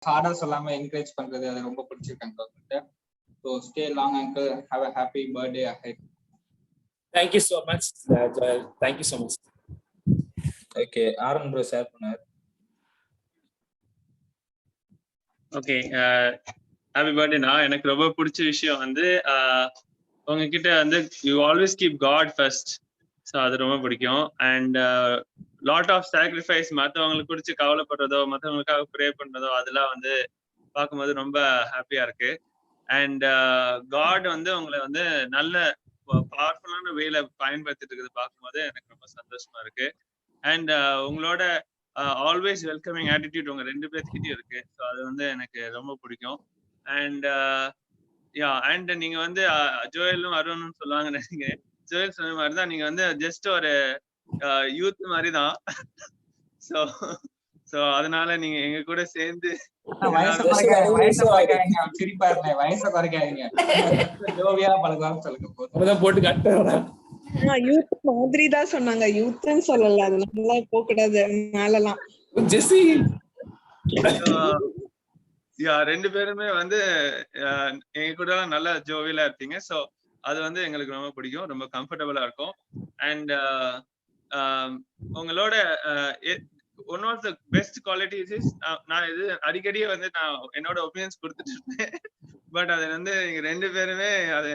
ஹார்டா சொல்லாம என்கரேஜ் பண்றது அது ரொம்ப பிடிச்சிருக்கு uncle. So stay long uncle. Have a happy birthday ahead. Thank you so much, Joel. Thank you so much. Okay, Aaron bro share பண்ணார். Okay, happy பர்த்டேண்ணா. எனக்கு ரொம்ப பிடிச்ச விஷயம் வந்து உங்ககிட்ட வந்து you always keep God first. So அது ரொம்ப பிடிக்கும். அண்ட் லாட் ஆஃப் சாக்ரிஃபைஸ், மற்றவங்களுக்கு குறித்து கவலைப்படுறதோ மற்றவங்களுக்காக ப்ரே பண்றதோ அதெல்லாம் வந்து பார்க்கும்போது ரொம்ப ஹாப்பியா இருக்கு. அண்ட் காட் வந்து உங்களை வந்து நல்ல பவர்ஃபுல்லான வேல பயன்படுத்திட்டு இருக்கிறது பார்க்கும்போது எனக்கு ரொம்ப சந்தோஷமா இருக்கு. அண்ட் உங்களோட ஆல்வேஸ் வெல்கமிங் ஆட்டிடியூட் உங்க 2 பேர்த்துக்கிட்டயும் இருக்கு. ஸோ அது வந்து எனக்கு ரொம்ப பிடிக்கும். அண்ட் அண்ட் நீங்க வந்து ஜோயலும் அருணும் சொல்லுவாங்க நினைக்கிறேன். ஜோயல் சொன்ன மாதிரி தான், நீங்க வந்து ஜஸ்ட் ஒரு யூத் மாதிரி தான். ஸோ அதனால நீங்க எங்க கூட சேர்ந்து போட்டு காட்டுறேன். யூத் மாதிரி தான் சொன்னாங்க, யூத்னு சொல்லல. அது நல்லா போக கூடாது மேலலாம். ஜெசி 2 பேருமே வந்து எங்க கூட நல்லா ஜோவியலா இருப்பீங்க. ஸோ அது வந்து எங்களுக்கு ரொம்ப பிடிக்கும், ரொம்ப கம்ஃபர்டபுளா இருக்கும். அண்ட் உங்களோட one of the best qualities is, நான் இது அடிக்கடியே வந்து நான் என்னோட ஒப்பீனியன்ஸ் கொடுத்துட்டு இருப்பேன். பட் அது வந்து நீங்க 2 பேருமே அது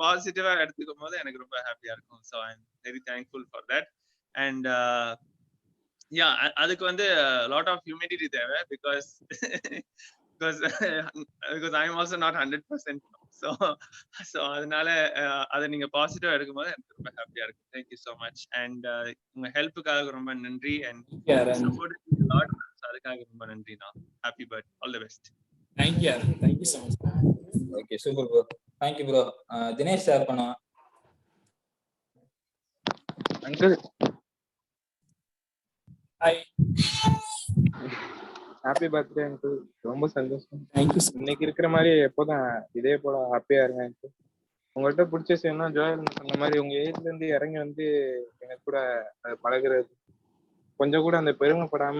பாசிட்டிவா எடுத்துக்கும் போது எனக்கு ரொம்ப ஹாப்பியா இருக்கும். So I am very thankful for that. And அதுக்கு வந்து லாட் ஆஃப் ஹியூமிடிட்டி தேவை. Because I am also not 100%. So அதனால அதை நீங்க பாசிட்டிவா எடுக்கும்போது எனக்கு ரொம்ப ஹாப்பியா இருக்கு. Thank you so much. அண்ட் உங்க ஹெல்ப்புக்காக ரொம்ப நன்றி. அண்ட் அதுக்காக ரொம்ப நன்றி. நான் happy birthday, all the best. Thank you so much. Okay, super bro. Thank you bro. Dinesh share பண்ணா. Uncle hi, happy birthday uncle. ரொம்ப சந்தோஷம். தேங்க்யூ. இன்னைக்கு இருக்கிற மாதிரி எப்போதான் இதே போல ஹாப்பியா இருங்க அங்கிள். உங்கள்கிட்ட பிடிச்ச விஷயம்னா ஜோயல் சொன்ன மாதிரி உங்க ஏஜ்ல இருந்து இறங்கி வந்து எங்க கூட பழகுறது, கொஞ்சம் கூட அந்த பெருமைப்படாம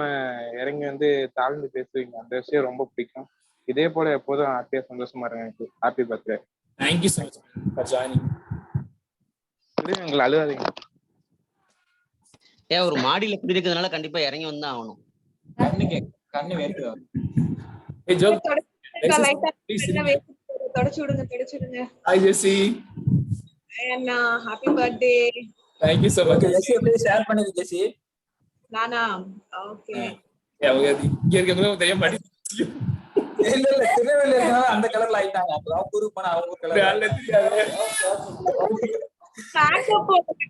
இறங்கி வந்து தாழ்ந்து பேசுவீங்க. அந்த விஷயம் ரொம்ப பிடிக்கும். இதே போல எப்போதும் ஹாப்பியா சந்தோஷமா இருங்க uncle. Happy birthday. Thank you so much for joining. எங்களை அழுவாதீங்க. ஒரு மாடியில குடி இருக்கிறதுனால கண்டிப்பா இறங்கி வந்து ஆகணும். கண்ணு வேர்க்குதா? ஏய் ஜோ, தொடச்சு விடுங்க. Hi Jessie. அண்ணா happy birthday. Thank you so much. Jessie அப்படியே ஷேர் பண்ணுங்க ஜெசி. நானா? ஓகே. இங்க இருக்கவங்க தெரியும் படி. இல்ல திருநெல்வேலில அந்த கலர்ல ஆயிட்டாங்க. அப்புறம் ப்ரூவ் பண்ண அவங்க கலர்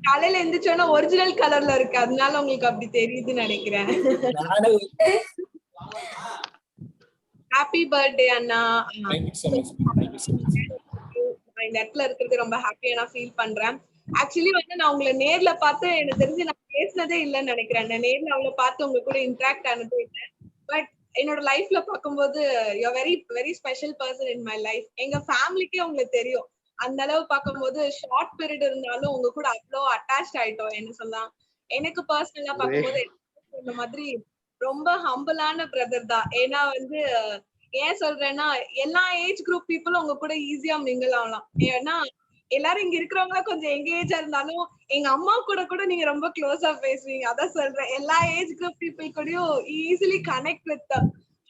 காலையில எந்திரிச்சோன்னா ஒரிஜினல் கலர்ல இருக்கு, அதனால உங்களுக்கு அப்படி தெரியுதுன்னு நினைக்கிறேன். ஹாப்பி பர்த்டே அண்ணா. Thank you so much. Thank you so much. இந்த இடத்துல இருக்கிறது ரொம்ப ஹாப்பியா நான் ஃபீல் பண்றேன். ஆக்சுவலி வந்து நான் உங்களை நேர்ல பார்த்து எனக்கு தெரிஞ்சு நான் பேசினதே இல்லைன்னு நினைக்கிறேன். நான் நேர்ல அவங்கள பார்த்து உங்க கூட இன்டராக்ட் ஆனதே இல்லை. பட் என்னோட லைஃப்ல பார்க்கும்போது you are very very special person in my life. எங்க ஃபேமிலிக்கே உங்களுக்கு தெரியும். அந்த அளவு பார்க்கும்போது ஷார்ட் பீரியட் இருந்தாலும் உங்க கூட அவ்வளோ அட்டாச் ஆயிட்டோம். என்ன சொல்லலாம், எனக்கு பர்சனலா பார்க்கும்போது இந்த மாதிரி ரொம்ப ஹம்பிளான பிரதர் தான். ஏன்னா வந்து ஏன் சொல்றேன்னா, எல்லா ஏஜ் குரூப் பீப்புளும் உங்க கூட ஈஸியா மிங்கிள் ஆகலாம். ஏன்னா எல்லாரும் இங்க இருக்கிறவங்க கொஞ்சம் எங்க ஏஜா இருந்தாலும் எங்க அம்மா கூட நீங்க ரொம்ப க்ளோஸா பேசுவீங்க. அதான் சொல்றேன், எல்லா ஏஜ் குரூப் பீப்புள் கூடயும் ஈஸிலி கனெக்ட் வித்.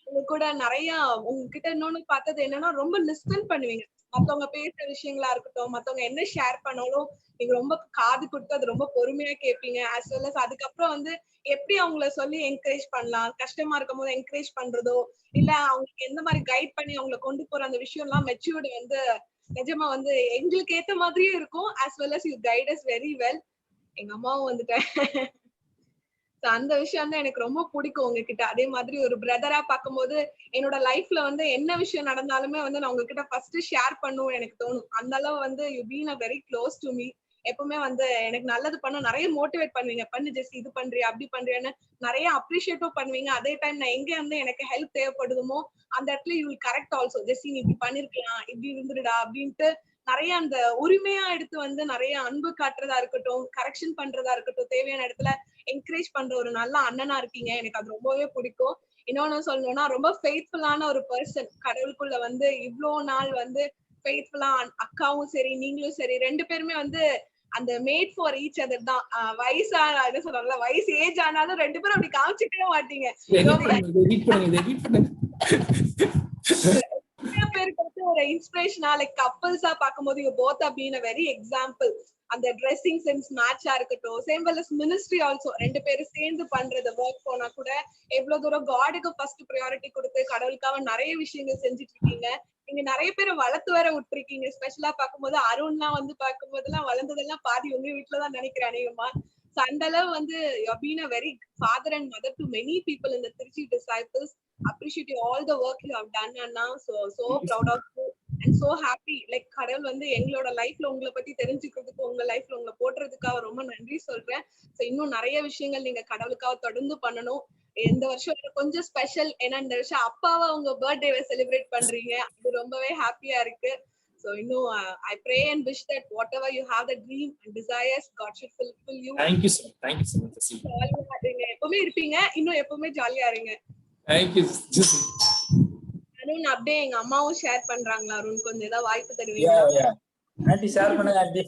உங்க கூட நிறைய உங்ககிட்ட இன்னொன்னு பார்த்தது என்னன்னா, ரொம்ப லிஸ்டன் பண்ணுவீங்க. மத்தவங்க பேசுற விஷயங்களா இருக்கட்டும், மத்தவங்க என்ன ஷேர் பண்ணாலும் நீங்க ரொம்ப காது கொடுத்து அது ரொம்ப பொறுமையா கேட்பீங்க. as well as அதுக்கப்புறம் வந்து எப்படி அவங்கள சொல்லி என்கரேஜ் பண்ணலாம், கஷ்டமா இருக்கும் போது என்கரேஜ் பண்றதோ இல்ல அவங்களுக்கு எந்த மாதிரி கைட் பண்ணி அவங்களை கொண்டு போற அந்த விஷயம் எல்லாம் மெச்சூர்டு வந்து நிஜமா வந்து எங்களுக்கு ஏத்த மாதிரியும் இருக்கும். as well as you guide us very well. எங்க அம்மாவும் வந்துட்டேன். அந்த விஷயம் தான் எனக்கு ரொம்ப பிடிக்கும் உங்ககிட்ட. அதே மாதிரி ஒரு பிரதரா பார்க்கும்போது என்னோட லைஃப்ல வந்து என்ன விஷயம் நடந்தாலுமே வந்து நான் உங்ககிட்ட ஃபர்ஸ்ட் ஷேர் பண்ணுவேன் எனக்கு தோணும். அந்த அளவு வந்து you been a very close to me. எப்பவுமே வந்து எனக்கு நல்லது பண்ண நிறைய மோட்டிவேட் பண்ணுவீங்க. பண்ணு ஜெஸ்ஸி, இது பண்றியா அப்படி பண்றியான்னு நிறைய அப்ரிஷியேட்டும் பண்ணுவீங்க. அதே டைம் நான் எங்க வந்து எனக்கு ஹெல்ப் தேவைப்படுதுமோ அந்த இடத்துல யூ வில் கரெக்ட் ஆல்சோ. ஜெஸ்ஸி நீ இப்படி பண்ணிருக்கலாம், இப்படி இருந்துடுடா அப்படின்ட்டு நிறைய அந்த உரிமையா எடுத்து வந்து நிறைய அன்பு காட்டுறதா இருக்கட்டும், கரெக்ஷன் பண்றதா இருக்கட்டும், தேவையான இடத்துல என்கரேஜ் பண்ற ஒரு நல்ல அண்ணனா இருக்கீங்க. எனக்கு அது ரொம்பவே பிடிக்கும். இன்னொன்னு சொல்லணும்னா ரொம்ப ஃபெய்த்ஃபுல்லான ஒரு பர்சன். கடவுளுக்குள்ள வந்து இவ்ளோ நாள் வந்து ஃபெய்த்ஃபுல்லா அக்காவும் சரி நீங்களும் சரி 2 பேருமே வந்து அந்த மேட் ஃபார் ஈச் அதர் தான். என்ன சொல்றாங்கல்ல, வயசு ஏஜ் ஆனாலும் 2 பேரும் அப்படி காமிச்சிக்கவே மாட்டீங்க. பேருக்கு வந்து ஒரு இன்ஸ்பிரேஷனா லைக் கப்பல்ஸா பாக்கும்போது you both R been a very example. அந்த ட்ரெஸ்ஸிங் சென்ஸ் மேட்சா இருக்கட்டும், சேம் வெல் மினிஸ்ட்ரி ஆல்சோ 2 பேரும் சேர்ந்து பண்றது ஒர்க் போனா கூட எவ்வளவு தூரம் காடுக்கு ஃபர்ஸ்ட் ப்ரையாரிட்டி கொடுத்து கடவுளுக்காக நிறைய விஷயங்கள் செஞ்சுட்டு இருக்கீங்க. நீங்க நிறைய பேரை வளர்த்து வேற விட்டுருக்கீங்க. ஸ்பெஷலா பார்க்கும்போது அருண்லாம் வந்து பார்க்கும்போதெல்லாம் வளர்ந்ததெல்லாம் பாதி உங்க வீட்டுலதான் நினைக்கிறேன் அநேகமா. So அந்த அளவு வந்து you have been a very father and mother to many people in the Trichy disciples. Appreciate you all the work you have done and now so proud of you and so happy. Like கடவுள் வந்து எங்களோட லைஃப்ல உங்களை பத்தி தெரிஞ்சுக்கிறதுக்கு உங்க லைஃப்ல உங்களை போட்டுறதுக்காக ரொம்ப நன்றி சொல்றேன். சோ இன்னும் நிறைய விஷயங்கள் நீங்க கடவுளுக்காக தொடர்ந்து பண்ணணும். இந்த வருஷம் கொஞ்சம் ஸ்பெஷல், ஏன்னா இந்த வருஷம் அப்பாவை உங்க பர்த்டேவை செலிப்ரேட் பண்றீங்க. அது ரொம்பவே ஹாப்பியா இருக்கு. So இன்னும் I pray and wish that whatever you have the dream and desires, God should fulfill you. Thank you so much. எப்பவுமே இருப்பீங்க, இன்னும் எப்பவுமே ஜாலியா இருங்க. Thank you. அருண் அப்படியே எங்க அம்மாவும் ஷேர் பண்றாங்களா? அருண் கொஞ்சம் ஏதாவது வாய்ப்பு தருவீங்க? ஆண்டி ஷேர் பண்ணுங்க aunty.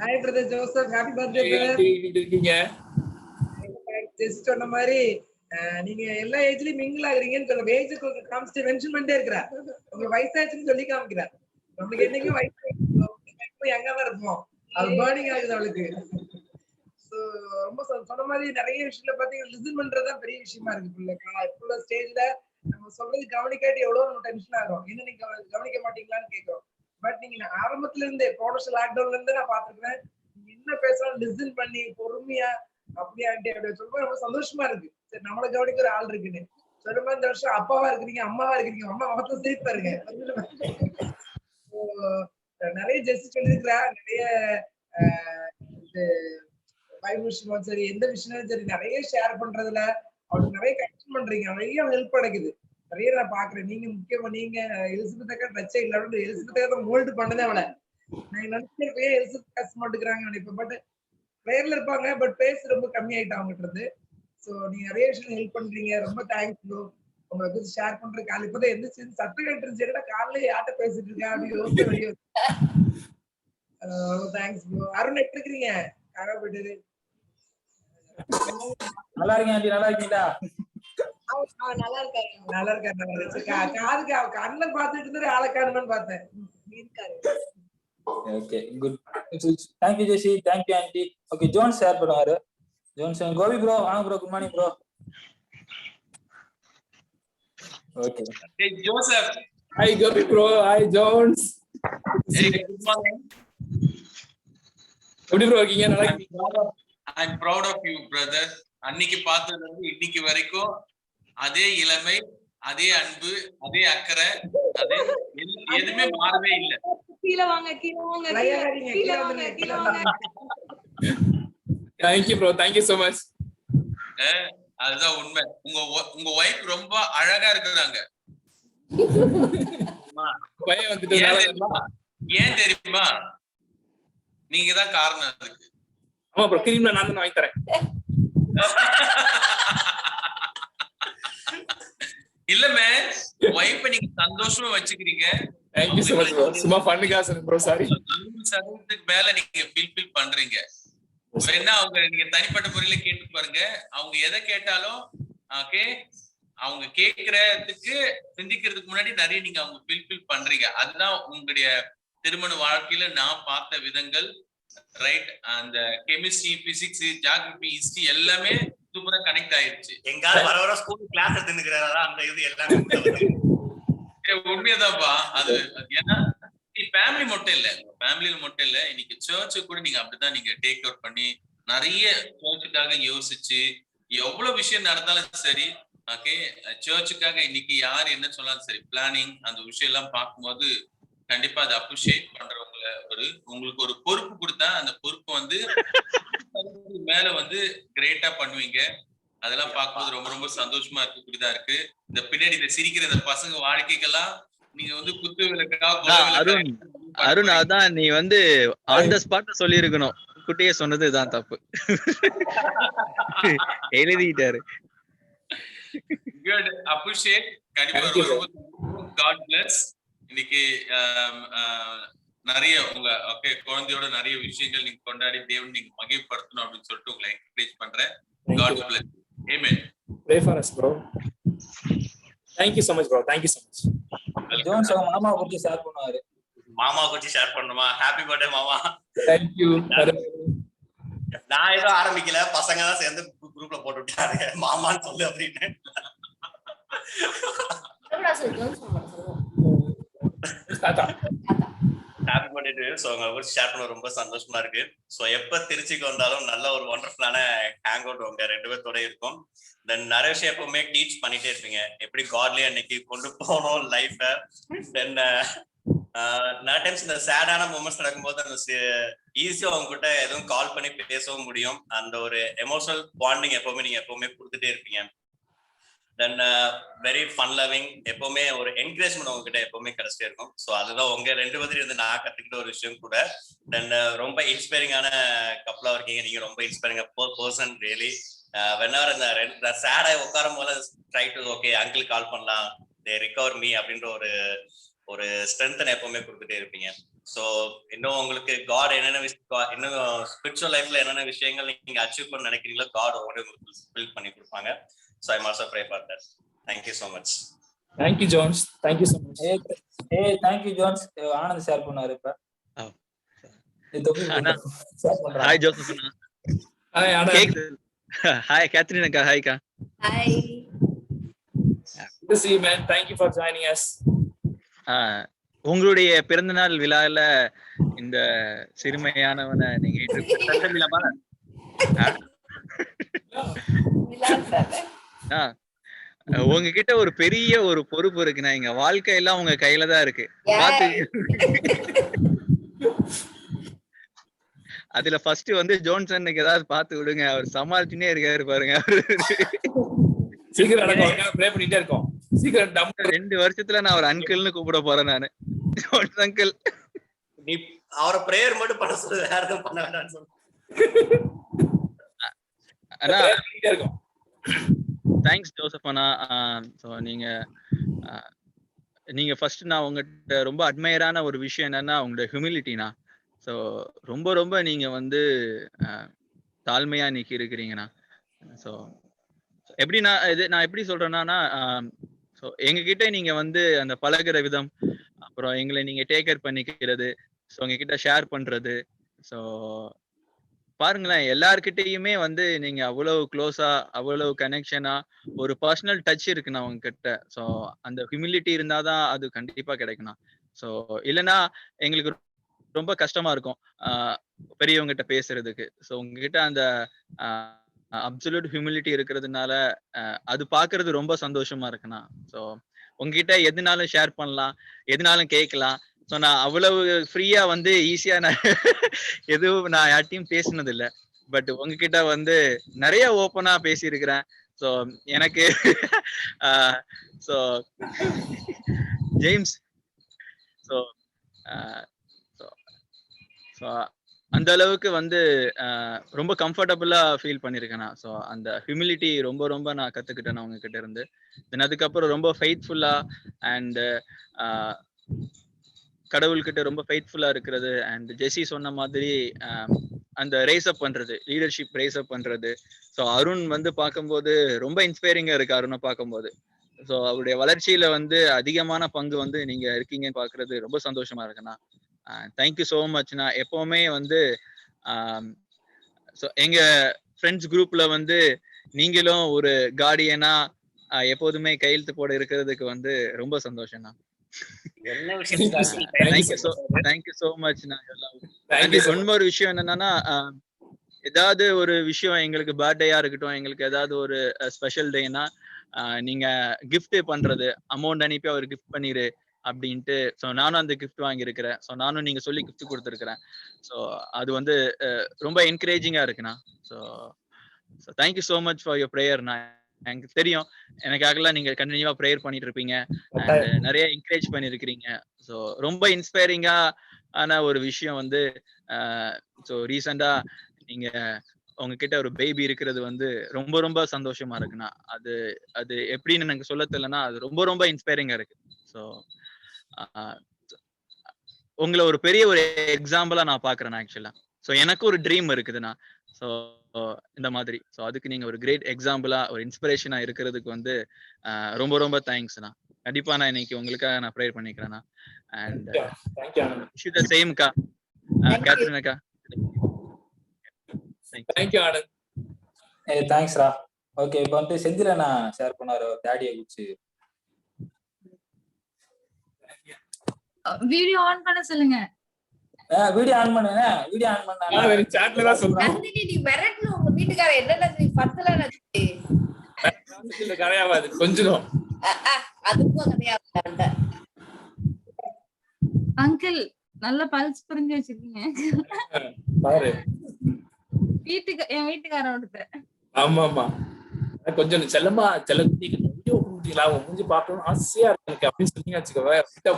Hi brother Joseph, happy birthday brother. இருக்கீங்க ஜஸ்ட் சொன்ன மாதிரி நீங்க எல்லா ஏஜ்லயும் மிங்கிள் ஆகுறீங்கன்னு சொல்ல ஏஜுக்கு காமிச்சு மென்ஷன் பண்ணிட்டே இருக்கிறா. உங்களுக்கு வயசாச்சுன்னு சொல்லி காமிக்கிறா. நம்மளுக்கு என்னைக்கும் வயசு எங்க தான் இருப்போம், அது பேர்னிங் ஆகுது அவளுக்கு. ஸோ ரொம்ப சொன்ன மாதிரி நிறைய விஷயத்துல பாத்தீங்கன்னா லிசன் பண்றதுதான் பெரிய விஷயமா இருக்கு. பிள்ளை ஸ்டேஜ்ல நம்ம சொல்றது கவனிக்காட்டி எவ்வளவு நம்ம டென்ஷன் ஆகும். என்ன நீங்க கவனிக்க மாட்டீங்களான்னு கேட்கிறோம். பட் நீங்க ஆரம்பத்துல இருந்தே ப்ரொடக்ஷன் லாக்டவுன்ல இருந்தே நான் பாத்துருக்கேன், நீங்க என்ன பேசுறோம் லிசன் பண்ணி பொறுமையா அப்படியே ஆண்டி அப்படி சொல்லும்போது ரொம்ப சந்தோஷமா இருக்கு. சரி நம்மளை கவனிக்கிற ஆள் இருக்குன்னு சொல்ற மாதிரி இந்த வருஷம் அப்பாவா இருக்கிறீங்க, அம்மாவா இருக்கிறீங்க. அம்மா மொத்தம் சிரிப்பா இருங்க. நிறைய ஜெஸ்ட் சொல்லியிருக்கிறா, நிறைய விஷயமும் சரி எந்த விஷயமும் சரி நிறைய ஷேர் பண்றதுல அவளுக்கு நிறைய கனெக்ஷன் பண்றீங்க, நிறைய ஹெல்ப் கிடைக்குது. நிறைய நான் பாக்குறேன். நீங்க முக்கியமா நீங்க எலிசபெத்தக்கா டச்சே இல்லாம எலிசபெத்தக்கா மோல்டு பண்ணதே அவளை நான் நினைச்சிருக்கேன். எலிசபெத் பேச மாட்டேங்கிறாங்க நினைப்பேன். பட் பிரேயர்ல இருப்பாங்க, பட் பேச ரொம்ப கம்மி ஆயிட்டா அவங்ககிட்ட இருந்து. சோ நீங்க நிறைய விஷயம் ஹெல்ப் பண்றீங்க, ரொம்ப தேங்க்ஸ் ப்ரோ. உங்களை பத்தி ஷேர் பண்ற கால இப்பதான் எந்த சத்து கட்டுருச்சு காலையில யார்கிட்ட பேசிட்டு இருக்கேன் அப்படின்னு யோசிச்சு வெளியே. Thanks bro. அருண் எப்படி இருக்கிறீங்க? காரா போயிட்டு நல்லா இருக்கேன் ஆண்டி, நல்லா இருக்கீங்களா? நல்லா இருக்காரு. நல்லா இருக்காரு, நல்லா இருக்கு. காதுக்கு கண்ணன் பாத்துட்டு இருந்தாரு, ஆளை காணுமான்னு பார்த்தேன். இருக்காரு. Okay good. Thank you Jessie, thank you aunty. Okay Jones share பண்ணுவாரு. ஜோன்ஸ் கோபி ப்ரோ வாங்க bro. Good morning bro. Okay Hey Joseph. Hi Gopi bro. Hi Jones. Hey, good morning. எப்படி ப்ரோ இருக்கீங்க? நல்லா இருக்கீங்களா? I'm proud of you brother. அன்னைக்கு பார்த்ததுல இருந்து இன்னைக்கு வரைக்கும் அதே இளமை, அதே அன்பு, அதே அக்கறை, அதே எதுவுமே மாறவே இல்லை. கீழே வாங்க, கீழே வாங்க, கீழே வாங்க, கீழே வாங்க. Thank you bro. Thank you so much. அதுதான் உண்மை. உங்க வைஃப் ரொம்ப அழகா இருக்கிறாங்க. பையன் வந்துட்டு ஏன் தெரியுமா? நீங்க தான் காரணம் அதுக்கு. ஆமா ப்ரோ, கிரீம்ல நான் தான் வாங்கி தரேன். இல்லமே வைஃபை நீங்க சந்தோஷமா வச்சுக்கிறீங்க. Thank you so much bro. சும்மா ஃபன்னுக்கா சொன்னேன் ப்ரோ, சாரி. 100% மேல நீங்க ஃபீல் பண்றீங்க. வேணா அவங்க நீங்க தனிப்பட்ட முறையில கேட்டு பாருங்க. அவங்க எதை கேட்டாலும் ஓகே, அவங்க கேக்குறதுக்கு சிந்திக்கிறதுக்கு முன்னாடி நிறைய நீங்க அவங்க ஃபீல் பண்றீங்க. அதுதான் உங்களுடைய திருமண வாழ்க்கையில நான் பார்த்த விதங்கள். ரைட், அந்த கெமிஸ்ட்ரி, பிசிக்ஸ், ஜியோகிராபி, ஹிஸ்டரி எல்லாமே சூப்பரா கனெக்ட் ஆயிருச்சு. எங்கால வர வர ஸ்கூல் கிளாஸ் எடுத்துக்கிறாரா அந்த இது எல்லாமே உண்மையதான்ப்பா. அது ஏன்னா ஃபேமிலி மட்டும் இல்ல, ஃபேமிலியில மட்டும் இல்ல, இன்னைக்கு சர்ச்சு கூட நீங்க அப்படிதான் நீங்க டேக் ஓவர் பண்ணி நிறைய சர்ச்சுக்காக யோசிச்சு எவ்வளவு விஷயம் நடந்தாலும் சரி ஓகே, சர்ச்சுக்காக இன்னைக்கு யார் என்ன சொன்னாலும் சரி பிளானிங் அந்த விஷயம் எல்லாம் பார்க்கும்போது கண்டிப்பா அதை அப்ரிஷியேட் பண்றவங்கள உங்களுக்கு ஒரு பொறுப்பு கொடுத்தா அந்த பொறுப்பு வந்து மேல வந்து கிரேட்டா பண்ணுவீங்க. அதெல்லாம் பார்க்கும்போது ரொம்ப ரொம்ப சந்தோஷமா இருக்கக்கூடியதா இருக்கு. இந்த பின்னாடி இந்த சிரிக்கிற இந்த பசங்க வாழ்க்கைக்கெல்லாம் நீங்க வந்து குத்து விளக்கா அருண் அதான் நீ வந்து ஆன் த ஸ்பாட் சொல்லி இருக்கணும். குட்டியே சொன்னது இதான் தப்பு. எழுதிட்டாரு. Good appreciate. கண்டிப்பா காட் பிளஸ். இன்னைக்கு நிறைய உங்க ஓகே குழந்தையோட நிறைய விஷயங்கள் நீங்க கொண்டாடி தேவன் நீங்க மகிழ்ப்படுத்தணும் அப்படின்னு சொல்லிட்டு உங்களை என்கரேஜ் பண்றேன். God bless. Amen. Pray for us, bro. Thank you so much, bro. Thank you so much. Jones அவங்க மாமா குறிச்சு ஷேர் பண்ணுவாரு. மாமா குறிச்சு ஷேர் பண்ணுமா? ஹாப்பி பர்த்டே மாமா. Thank you. நான் ஏதோ ஆரம்பிக்கல, பசங்க தான் சேர்ந்து குரூப்ல போட்டு விட்டாரு மாமான்னு சொல்லு அப்படின்னு. Happy birthday. ஸோ உங்களை குறிச்சு ஷேர் பண்ண ரொம்ப சந்தோஷமா இருக்கு. ஸோ எப்ப திருச்சிக்கு வந்தாலும் நல்ல ஒரு ஒண்டர்ஃபுல்லான ஹேங் அவுட் உங்க 2 பேர்த்தோட இருக்கும். தென் நிறைய விஷயம் எப்பவுமே டீச் பண்ணிட்டே இருப்பீங்க, எப்படி காட்லயே அன்னைக்கு கொண்டு போகணும் லைஃப. தென் நிறைய டைம்ஸ் இந்த சேடான மூமெண்ட்ஸ் நடக்கும்போது அந்த ஈஸியா அவங்க கிட்ட எதுவும் கால் பண்ணி பேசவும் முடியும். அந்த ஒரு எமோஷனல் பாண்டிங் எப்பவுமே நீங்க எப்பவுமே கொடுத்துட்டே இருப்பீங்க. தென் வெரி ஃபன் லவிங், எப்பவுமே ஒரு என்கரேஜ்மெண்ட் உங்ககிட்ட எப்பவுமே கிடைச்சிட்டே இருக்கும். ஸோ அதுதான் உங்க 2 பேர்த்துல இருந்து நான் கத்துக்கிட்ட ஒரு விஷயம் கூட. தென் ரொம்ப இன்ஸ்பைரிங்கான கப்பலா இருக்கீங்க நீங்க, ரொம்ப இன்ஸ்பைரிங் பர்சன் ரியலி. whenever இந்த சேடா உட்காரும் போது ட்ரை டு ஓகே அங்கிள் கால் பண்ணலாம், தே ரிகவர் மீ அப்படின்ற ஒரு ஸ்ட்ரென்த் எப்பவுமே கொடுத்துட்டே இருப்பீங்க. ஸோ இன்னும் உங்களுக்கு காட் என்னென்ன இன்னும் ஸ்பிரிச்சுவல் லைஃப்ல என்னென்ன விஷயங்கள் நீங்க அச்சீவ் பண்ண நினைக்கிறீங்களோ காட் உங்களுக்கு பில்ட் பண்ணி கொடுப்பாங்க. So I also pray for that. Thank you so much. Thank you, Jones. Thank you so much. Thank you Jones. Anand share பண்ணாரு இப்ப. ஹாய் ஜோசப் அண்ணா. Hi, Anand. ஹாய் கேத்ரின் அக்கா. ஹாய் அக்கா. Hi. Good to see you, man. Thank you for joining us. உங்களுடைய பிறந்தநாள் விழால இந்த சிறுமையானவனை நீங்க உங்ககிட்ட ஒரு பெரிய ஒரு பொறுப்பு இருக்குண்ணா. எங்க வாழ்க்கை எல்லாம் உங்க கையில தான் இருக்கு. அதுல ஃபர்ஸ்ட் வந்து ஜோன்சனுக்கு ஏதாவது பார்த்து விடுங்க, அவர் சமாளிச்சுனே இருக்காரு பாருங்க. சீக்கிரம் ப்ரே பண்ணிட்டே இருக்கோம். சீக்கிரம் 2 வருஷத்துல நான் ஒரு அங்கிள்னு கூப்பிட போறேன் நானு. Jones uncle. நீ அவரை பிரேயர் மட்டும் பண்ண சொல்லு, வேற எதுவும் பண்ண வேண்டாம்னு சொல்லு. அண்ணா தேங்க்ஸ் ஜோசப் அண்ணா. ஸோ நீங்க ஃபர்ஸ்ட் நான் உங்ககிட்ட ரொம்ப அட்மையரான ஒரு விஷயம் என்னன்னா உங்களோட ஹியூமிலிட்டினா. ஸோ ரொம்ப ரொம்ப நீங்க வந்து தாழ்மையா நீக்கி இருக்கிறீங்கண்ணா. ஸோ எப்படி நான் எப்படி சொல்றேன்னா, ஸோ எங்ககிட்ட நீங்க வந்து அந்த பழகுற விதம், அப்புறம் எங்களை நீங்க டேக் கேர் பண்ணிக்கிறது, ஸோ உங்ககிட்ட ஷேர் பண்றது, ஸோ பாருங்களேன் எல்லார்கிட்டயுமே வந்து நீங்க அவ்வளவு க்ளோஸா அவ்வளவு கனெக்ஷனா ஒரு பர்சனல் டச் இருக்குண்ணா உங்ககிட்ட. ஸோ அந்த ஹியூமிலிட்டி இருந்தாதான் அது கண்டிப்பா கிடைக்கணும். ஸோ இல்லைன்னா எங்களுக்கு ரொம்ப கஷ்டமா இருக்கும் பெரியவங்ககிட்ட பேசுறதுக்கு. ஸோ உங்ககிட்ட அந்த அப்சல்யூட் ஹியூமிலிட்டி இருக்கிறதுனால அது பாக்குறது ரொம்ப சந்தோஷமா இருக்குண்ணா. ஸோ உங்ககிட்ட எதுனாலும் ஷேர் பண்ணலாம், எதுனாலும் கேட்கலாம். ஸோ நான் அவ்வளவு ஃப்ரீயா வந்து ஈஸியா நான் எதுவும் நான் யார்ட்டையும் பேசினது இல்லை. பட் உங்ககிட்ட வந்து நிறைய ஓப்பனா பேசியிருக்கிறேன். ஸோ எனக்கு ஸோ ஜேம்ஸ் ஸோ ஸோ அந்த அளவுக்கு வந்து ரொம்ப கம்ஃபர்டபுளா ஃபீல் பண்ணியிருக்கேன். ஸோ அந்த ஹியூமிலிட்டி ரொம்ப ரொம்ப நான் கத்துக்கிட்டேன் உங்ககிட்ட இருந்து. தென் அதுக்கப்புறம் ரொம்ப ஃபெய்த்ஃபுல்லா அண்ட் கடவுள்கிட்ட ரொம்ப ஃபெய்த்ஃபுல்லா இருக்கிறது. அண்ட் ஜெஸி சொன்ன மாதிரி அந்த ரேஸ் அப் பண்றது, லீடர்ஷிப் ரேஸ் அப் பண்றது. ஸோ அருண் வந்து பார்க்கும்போது ரொம்ப இன்ஸ்பைரிங்கா இருக்கு அருணை பார்க்கும்போது. ஸோ அவருடைய வளர்ச்சியில வந்து அதிகமான பங்கு வந்து நீங்க இருக்கீங்கன்னு பாக்குறது ரொம்ப சந்தோஷமா இருக்குண்ணா. தேங்க்யூ ஸோ மச்ண்ணா. எப்பவுமே வந்து ஸோ எங்க ஃப்ரெண்ட்ஸ் குரூப்ல வந்து நீங்களும் ஒரு கார்டியனா எப்போதுமே கையெழுத்து போட இருக்கிறதுக்கு வந்து ரொம்ப சந்தோஷம்ண்ணா. Thank you so மச்ண்ணா. இன்னொரு விஷயம் என்னன்னா, ஏதாவது ஒரு விஷயம் எங்களுக்கு பர்த்டேயா இருக்கட்டும், எங்களுக்கு ஏதாவது ஒரு ஸ்பெஷல் டேனா நீங்க கிஃப்ட் பண்றது, அமௌண்ட் அனுப்பி அவர் கிஃப்ட் பண்ணிரு அப்படின்ட்டு. ஸோ நானும் அந்த கிஃப்ட் வாங்கியிருக்கிறேன். ஸோ நானும் நீங்க சொல்லி கிஃப்ட் கொடுத்துருக்கிறேன். ஸோ அது வந்து ரொம்ப என்கரேஜிங்கா இருக்குண்ணா. So thank you so much for your ப்ரேயர்ண்ணா. எனக்கு தெரியும் எனக்காகலாம் நீங்க கண்டினியூவா ப்ரேயர் பண்ணிட்டு இருப்பீங்க, நிறைய என்கரேஜ் பண்ணிருக்கிறீங்க. ஸோ ரொம்ப இன்ஸ்பைரிங்கா ஆன ஒரு விஷயம் வந்து ஸோ ரீசெண்டா நீங்க உங்ககிட்ட ஒரு பேபி இருக்கிறது வந்து ரொம்ப ரொம்ப சந்தோஷமா இருக்குண்ணா. அது அது எப்படின்னு எனக்கு சொல்ல தெரியலன்னா அது ரொம்ப ரொம்ப இன்ஸ்பைரிங்கா இருக்கு. ஸோ உங்களை ஒரு பெரிய ஒரு எக்ஸாம்பிளா நான் பாக்குறேன் ஆக்சுவலா. ஸோ எனக்கு ஒரு ட்ரீம் இருக்குதுண்ணா. ஸோ இந்த மாதிரி ஸோ அதுக்கு நீங்க ஒரு கிரேட் எக்ஸாம்பிளா ஒரு இன்ஸ்பிரேஷனா இருக்கிறதுக்கு வந்து ரொம்ப ரொம்ப தேங்க்ஸ்ண்ணா. கண்டிப்பா நான் இன்னைக்கு உங்களுக்காக நான் ப்ரேயர் பண்ணிக்கிறேண்ணா. அண்ட் விஷ் த சேம் அக்கா, கேத்ரின் அக்கா. தேங்க்யூ ஆனந்த். தேங்க்ஸ்ரா. ஓகே, இப்போ வந்து செந்திலண்ணா ஷேர் பண்ணாரு டேடியை குறிச்சு. வீடியோ ஆன் பண்ண சொல்லுங்க. வீடியோ ஆன் பண்ணுங்க. வீடியோ ஆன் பண்ணா சாட்ல தான் சொல்றேன். நந்தினி நீ மிரட்டணும் உங்க வீட்டுக்கார என்னடா நீ பத்தல நந்தி. இல்ல கரையாவாது கொஞ்சம். அதுக்கும் கரையாவாது. அங்கிள் நல்ல பல்ஸ் புரிஞ்சு வச்சிருக்கீங்க. பாரு. என் வீட்டுக்காரோட. ஆமா ஆமா. கொஞ்சம் செல்லமா செல்லத்தி வீடியோ கொடுத்தீங்களா உங்க மூஞ்சி பார்க்கணும் ஆசையா இருக்கு அப்படின்னு சொன்னீங்க வச்சுக்கோ.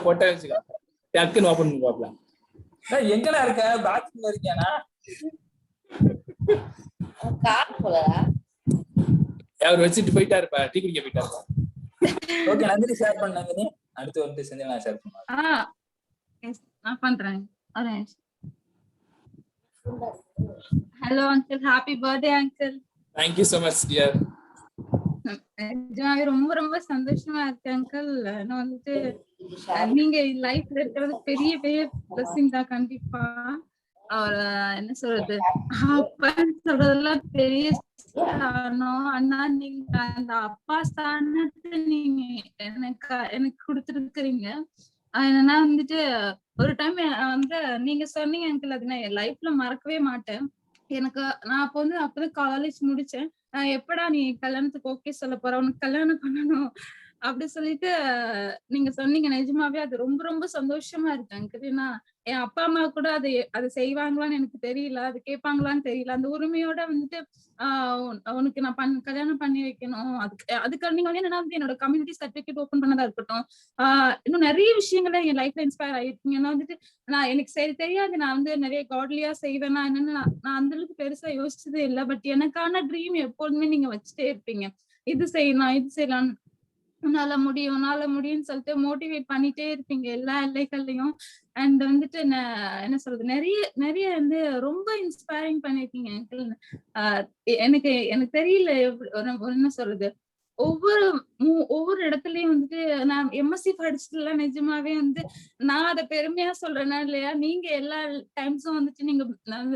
போட்டா வச்சுக்கோ டக்குன்னு ஓபன் பண்ணுவாப்ல. எங்கடா இருக்க? பாத்ரூம்ல இருக்கியானா? அவர் வச்சுட்டு போயிட்டாருப்பா, டீ குடிக்க போயிட்டாருப்பா. ஓகே நந்தினி ஷேர் பண்ண. நந்தினி அடுத்து வந்து செஞ்சு நான் ஷேர் பண்ணுவேன். நான் பண்றேன். Hello uncle, happy birthday uncle. Thank you so much dear. ரொம்ப ரொம்ப சந்தோஷமா இருக்கு அங்கிள். நான் வந்துட்டு நீங்க லைஃப்ல இருக்கிறது பெரிய பெரிய பிளஸிங் தான் கண்டிப்பா. அவர் என்ன சொல்றது, அப்பான்னு சொல்றதெல்லாம் பெரிய ஸ்தானம். ஆனா நீங்க அந்த அப்பா ஸ்தானத்தை நீங்க எனக்கு கொடுத்துருக்கிறீங்க. என்னன்னா வந்துட்டு ஒரு டைம் வந்து நீங்க சொன்னீங்க அங்கிள், அது நான் என் லைஃப்ல மறக்கவே மாட்டேன். எனக்கு நான் அப்பதான் காலேஜ் முடிச்சேன். எப்படா நீ கல்யாணத்துக்கு ஓகே சொல்ல போற, உனக்கு கல்யாணம் பண்ணணும் அப்படி சொல்லிட்டு நீங்க சொன்னீங்க. நிஜமாவே அது ரொம்ப ரொம்ப சந்தோஷமா இருக்கு அங்கிள். ஏன்னா என் அப்பா அம்மா கூட அது செய்வாங்களான்னு எனக்கு தெரியல, அது கேட்பாங்களான்னு தெரியல. அந்த உரிமையோட வந்துட்டு உனக்கு நான் கல்யாணம் பண்ணி வைக்கணும். அதுக்கு நீங்க வந்து என்னன்னா வந்து என்னோட கம்யூனிட்டி சர்டிபிகேட் ஓபன் பண்ணதா இருக்கட்டும், இன்னும் நிறைய விஷயங்கள என் லைஃப்ல இன்ஸ்பயர் ஆயிருக்கீங்க. ஏன்னா வந்துட்டு நான் எனக்கு சரி தெரியாது, நான் வந்து நிறைய காட்லியா செய்வேன்னா என்னன்னு நான் அந்த அளவுக்கு பெருசா யோசிச்சதே இல்லை. பட் எனக்கான ட்ரீம் எப்போதுமே நீங்க வச்சுட்டே இருப்பீங்க. இது செய்யலாம் இது செய்யலாம், உன்னால முடியும்னு சொல்லிட்டு மோட்டிவேட் பண்ணிட்டே இருப்பீங்க எல்லா எல்லைகள்லயும். அண்ட் வந்துட்டு என்ன சொல்றது, நிறைய நிறைய வந்து ரொம்ப இன்ஸ்பைரிங் பண்ணிருக்கீங்க எனக்கு எனக்கு தெரியல என்ன சொல்றது. ஒவ்வொரு இடத்துலயும் வந்துட்டு நான் எம்எஸ்சி படிச்சதுல நிஜமாவே வந்து நான் அதை பெருமையா சொல்றேன்னா இல்லையா, நீங்க எல்லா டைம்ஸும் வந்துட்டு நீங்க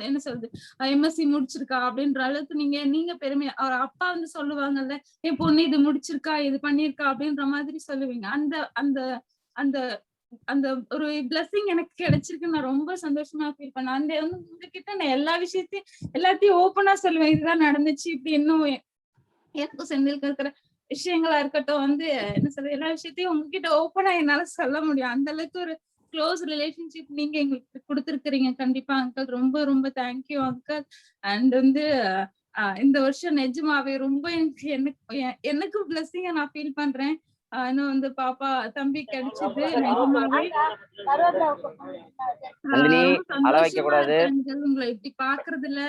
என்ன சொல்றது எம்எஸ்சி முடிச்சிருக்கா அப்படின்ற அளவுக்கு நீங்க பெருமையா, அவர் அப்பா வந்து சொல்லுவாங்கல்ல, என் பொண்ணு இது முடிச்சிருக்கா இது பண்ணிருக்கா அப்படின்ற மாதிரி சொல்லுவீங்க. அந்த அந்த அந்த அந்த ஒரு பிளஸிங் எனக்கு கிடைச்சிருக்கு. நான் ரொம்ப சந்தோஷமா ஃபீல் பண்ணேன். அந்த உங்ககிட்ட நான் எல்லா எல்லாத்தையும் ஓப்பனா சொல்லுவேன், இதுதான் நடந்துச்சு இப்படி. இன்னும் எனக்கும் செந்திலுக்கு இருக்கிற விஷயங்களா இருக்கட்டும் வந்து என்ன சொல்ற, எல்லா விஷயத்தையும் உங்ககிட்ட ஓப்பனா என்னால சொல்ல முடியும். அந்த அளவுக்கு ஒரு க்ளோஸ் ரிலேஷன்ஷிப் நீங்க எங்களுக்கு கொடுத்துருக்கீங்க. கண்டிப்பா அங்கிள், ரொம்ப ரொம்ப தேங்க்யூ அங்கிள். அண்ட் வந்து இந்த வருஷம் நிஜமாவே ரொம்ப எனக்கு பிளஸிங்கா நான் ஃபீல் பண்றேன். இன்னும் வந்து பாப்பா தம்பி கிடைச்சது நிஜமாவே உங்களை இப்படி பாக்குறதுல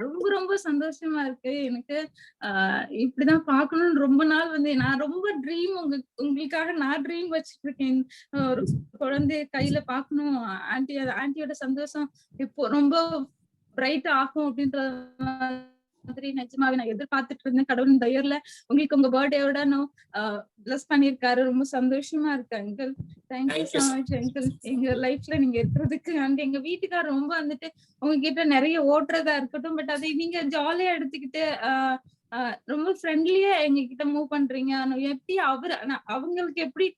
ரொம்ப ரொம்ப சந்தோஷமா இருக்கு எனக்கு. இப்படிதான் பாக்கணும்னு ரொம்ப நாள் வந்து நான் ரொம்ப ட்ரீம் உங்களுக்காக நான் ட்ரீம் வச்சுட்டு இருக்கேன். ஒரு குழந்தைய கையில பாக்கணும், ஆன்ட்டியோட சந்தோஷம் இப்போ ரொம்ப பிரைட் ஆகும் அப்படின்ற மாதிரி நிஜமாவே நான் எதிர்பார்த்துட்டு இருந்தேன். கடவுளின் தயவுல உங்களுக்கு உங்க பர்த்டேயோட பிளஸ் பண்ணிருக்காரு. ரொம்ப சந்தோஷமா இருக்கு uncle. Thank you so much uncle, எங்க லைஃப்ல நீங்க இருக்கிறதுக்கு. அண்ட் எங்க வீட்டுக்காரர் ரொம்ப வந்துட்டு உங்ககிட்ட நிறைய ஓட்டுறதா இருக்கட்டும், பட் அதை நீங்க ஜாலியா எடுத்துக்கிட்டு ரொம்ப ஃப்ரெண்ட்லியா எங்க கிட்ட மூவ் பண்றீங்க. எப்படி அவங்களுக்கு எப்படி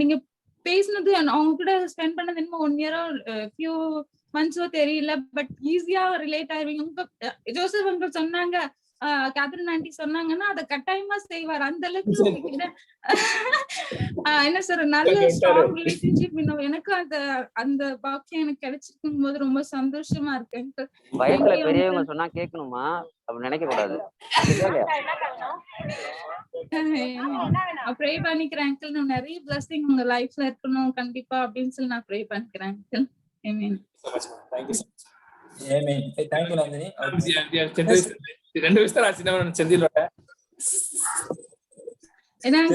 நீங்க பேசினது அவங்க கூட ஸ்பெண்ட் பண்ணது என்னமோ 1 year ஃபியூ மந்த்ஸோ தெரியல, பட் ஈஸியா ரிலேட் ஆயிருவீங்க. உங்க ஜோசப் அங்கிள் சொன்னாங்க, கேத்ரின் ஆண்டி சொன்னாங்கன்னா அதை கட்டாயமா செய்வார். அந்த அளவுக்கு உங்ககிட்ட என்ன சொல்ற நல்ல ஸ்ட்ராங் ரிலேஷன்ஷிப். எனக்கும் அந்த பாக்கியம் எனக்கு கிடைச்சிருக்கும் போது ரொம்ப சந்தோஷமா இருக்கு. வயசுல பெரியவங்க சொன்னா கேட்கணுமா, அப்படி நினைக்க கூடாது. ப்ரே பண்ணிக்கிறேன் அங்கிள், நான் நிறைய பிளஸிங் உங்க லைஃப்ல இருக்கணும் கண்டிப்பா அப்படின்னு சொல்லி நான் ப்ரே பண்ணிக்கிறேன் uncle. Amen. Thank you so much. Amen. Thank you Nandini. ரெண்டு வயசுல சின்னவன் செந்திலோட என்ன uncle?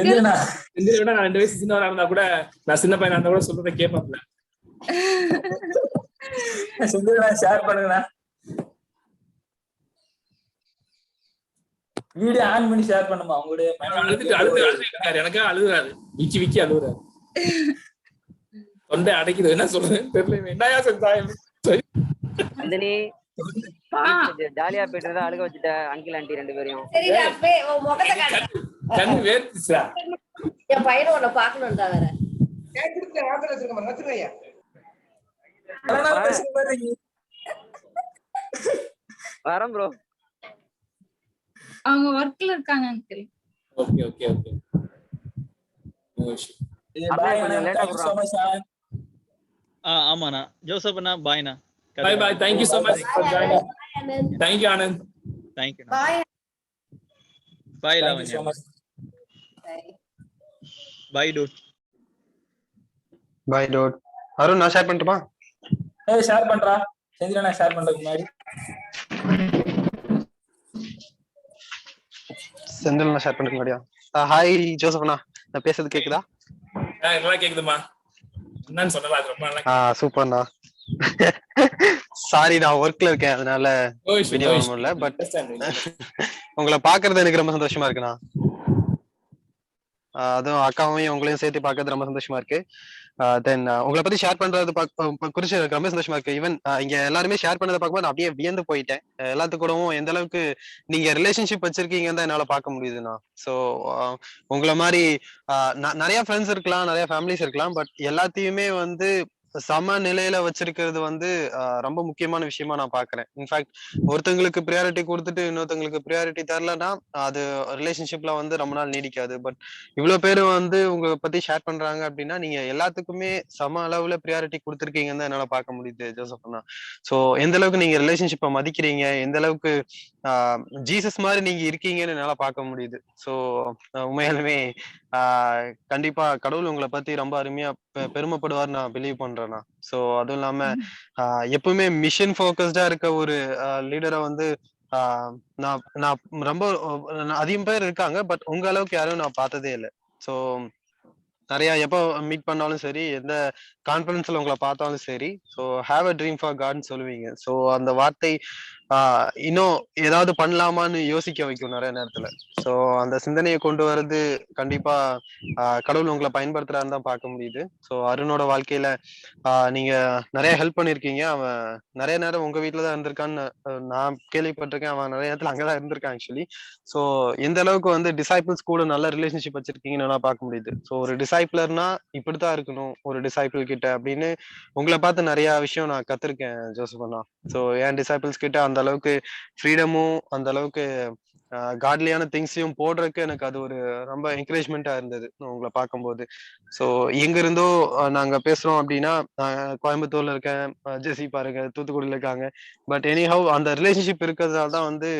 செந்திலோட நான் 2 வயசு சின்னவனா இருந்தா கூட நான் சின்ன பையனா இருந்தா கூட சொல்றதை கேட்பாப்ல. செந்திலா ஷேர் பண்ணுங்கண்ணா. வீடியோ ஆன் பண்ணி ஷேர் பண்ணுமா உங்களுடைய எனக்கா அழுகுறாரு, விக்கி அழுகுறாரு, தொண்டை அடைக்குது. என்ன சொல்றது தெரியல, என்னையா செஞ்சாய் நந்தினி ஜாலியா போயிட்டு அழுக வச்சுட்ட அங்கிள் ஆண்டி 2 பேரையும். கண்ணு வேர்த்துச்சா? என் பையனை உன்னை பாக்கணும்டா வேற. வரேன் ப்ரோ. அவங்க ஒர்க்ல இருக்காங்க அங்கிள். Okay okay okay. ஆமாண்ணா. Joseph Anna பாய்ண்ணா. Bye bye. Thank you so much for joining. Thank you Anand. Thank you. Bye. Bye Lavanya. So much. Bye dude. Bye dude. Arun நான் ஷேர் பண்ணட்டுமா? ஷேர் பண்றா. செந்திலா நான் share பண்றதுக்கு முன்னாடி செந்தில் நான் share பண்றதுக்கு முன்னாடியா? Hi Joseph அண்ணா, நான் பேசுறது கேக்குதா? நல்லா கேக்குதுமா. என்னன்னு சொன்னல அது ரொம்ப நல்லா. சூப்பர்ண்ணா. சாரி நான் ஒர்க்ல இருக்கேன், அதனால வீடியோ பண்ண முடியல. பட் உங்களை பாக்குறது எனக்கு ரொம்ப சந்தோஷமா இருக்குண்ணா. அதுவும் அக்காவையும் உங்களையும் சேர்த்து பாக்குறது ரொம்ப சந்தோஷமா இருக்கு. தென் உங்களை பத்தி ஷேர் பண்றது குறிச்சு எனக்கு ரொம்ப சந்தோஷமா இருக்கு. ஈவன் இங்க எல்லாருமே ஷேர் பண்ணதை பார்க்கும்போது நான் அப்படியே வியந்து போயிட்டேன். எல்லாத்து கூடவும் எந்த அளவுக்கு நீங்க ரிலேஷன்ஷிப் வச்சிருக்கீங்கன்னு தான் என்னால பார்க்க முடியுதுண்ணா. ஸோ உங்களை மாதிரி நிறைய ஃப்ரெண்ட்ஸ் இருக்கலாம், நிறைய ஃபேமிலிஸ் இருக்கலாம், பட் எல்லாத்தையுமே வந்து சம நிலையில வச்சிருக்கிறது வந்து ரொம்ப முக்கியமான விஷயமா நான் பாக்குறேன். இன்ஃபேக்ட் ஒருத்தங்களுக்கு ப்ரியாரிட்டி கொடுத்துட்டு இன்னொருத்தங்களுக்கு ப்ரியாரிட்டி தரலன்னா அது ரிலேஷன்ஷிப்ல வந்து ரொம்ப நாள் நீடிக்காது. பட் இவ்வளவு பேர் வந்து உங்க பத்தி ஷேர் பண்றாங்க அப்படின்னா நீங்க எல்லாத்துக்குமே சம அளவுல ப்ரியாரிட்டி கொடுத்துருக்கீங்கன்னு தான் என்னால பார்க்க முடியுது ஜோசப் அண்ணா. ஸோ எந்த அளவுக்கு நீங்க ரிலேஷன்ஷிப்பை மதிக்கிறீங்க, எந்த அளவுக்கு ஜீசஸ் மாதிரி நீங்க இருக்கீங்கன்னு என்னால பார்க்க முடியுது. ஸோ உண்மையாலுமே கண்டிப்பா கடவுள் உங்களை பத்தி ரொம்ப அருமையா பெருமைப்படுவார் நான் பிலீவ் பண்றேன்னா. ஸோ அதுவும் இல்லாம எப்பவுமே மிஷன் ஃபோக்கஸ்டா இருக்க ஒரு லீடரை வந்து நான் ரொம்ப அதிகம் பேர் இருக்காங்க, பட் உங்க அளவுக்கு யாரும் நான் பார்த்ததே இல்லை. ஸோ நிறைய எப்போ மீட் பண்ணாலும் சரி, எந்த கான்ஃபரன்ஸ்ல உங்களை பார்த்தாலும் சரி, so have a dream for காட்னு சொல்லுவீங்க. ஸோ அந்த வார்த்தை இன்னும் ஏதாவது பண்ணலாமான்னு யோசிக்க வைக்கும் நிறைய நேரத்துல. ஸோ அந்த சிந்தனையை கொண்டு வர்றது கண்டிப்பா கடவுள் உங்களை பயன்படுத்துறாருன்னு தான் பார்க்க முடியுது. ஸோ அருணோட வாழ்க்கையில நீங்க நிறைய ஹெல்ப் பண்ணிருக்கீங்க. அவன் நிறைய நேரம் உங்க வீட்டுல தான் இருந்திருக்கான்னு நான் கேள்விப்பட்டிருக்கேன். அவன் நிறைய நேரத்துல அங்கதான் இருந்திருக்கான் ஆக்சுவலி. ஸோ எந்த அளவுக்கு வந்து டிசைபிள்ஸ் கூட நல்ல ரிலேஷன்ஷிப் வச்சிருக்கீங்கன்னு நான் பார்க்க முடியுது. ஸோ ஒரு டிசைபிளர்னா இப்படித்தான் இருக்கணும் ஒரு டிசைபிள் கிட்ட அப்படின்னு உங்களை பார்த்து நிறைய விஷயம் நான் கத்திருக்கேன் ஜோசப் அண்ணா. ஸோ என் டிசைபிள்ஸ் கிட்ட அந்த அளவுக்கு ஃப்ரீடமும் அந்த அளவுக்கு காட்லியான திங்ஸையும் போடுறதுக்கு எனக்கு அது ஒரு ரொம்ப என்கரேஜ்மெண்டா இருந்தது உங்களை பார்க்கும்போது. ஸோ எங்க இருந்தோ நாங்க பேசுறோம் அப்படின்னா கோயம்புத்தூர்ல இருக்கேன், ஜெசி பாருங்க தூத்துக்குடியில இருக்காங்க, பட் எனி ஹவ் அந்த ரிலேஷன்ஷிப் இருக்கிறதுனால தான் வந்து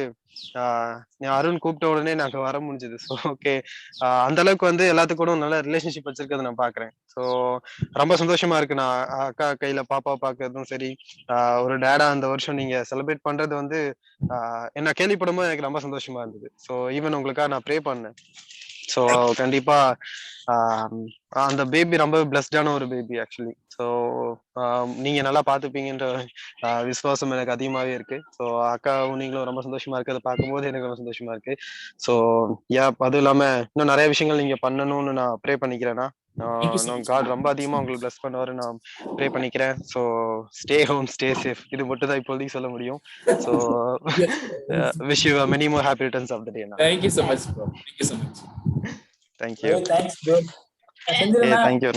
அருண் கூப்பிட்ட உடனே நாங்க வர முடிஞ்சது. ஸோ ஓகே, அந்த அளவுக்கு வந்து எல்லாத்துக்கும் கூட நல்ல ரிலேஷன்ஷிப் வச்சிருக்கிறத நான் பாக்குறேன். ஸோ ரொம்ப சந்தோஷமா இருக்கு. நான் அக்கா கையில பாப்பா பாக்குறதும் சரி, ஒரு டேடா அந்த வருஷம் நீங்க செலிப்ரேட் பண்றது வந்து என்ன கேள்விப்படும் போது எனக்கு ரொம்ப சந்தோஷமா இருந்தது. ஸோ ஈவன் உங்களுக்காக நான் ப்ரே பண்ணேன். ஸோ கண்டிப்பா அந்த பேபி ரொம்ப பிளஸ்டான ஒரு பேபி ஆக்சுவலி. ஸோ நீங்க நல்லா பாத்துப்பீங்கன்ற விசுவாசம் எனக்கு அதிகமாவே இருக்கு. ஸோ அக்காவும் நீங்களும் ரொம்ப சந்தோஷமா இருக்கு, அதை பார்க்கும்போது எனக்கு ரொம்ப சந்தோஷமா இருக்கு. ஸோ அதுவும் இல்லாம இன்னும் நிறைய விஷயங்கள் நீங்க பண்ணணும்னு நான் ப்ரே பண்ணிக்கிறேன்னா காட் ரொம்ப அதிகமா உங்களுக்கு பிளஸ் பண்ணுவாரு நான் ப்ரே பண்ணிக்கிறேன். So stay home, stay safe, இது மட்டும் தான் இப்போதைக்கு சொல்ல முடியும். So wish you many more happy returns of the day. Thank you so much bro. Thank you so much. Thank you. Thanks bro. செந்திலா thank you.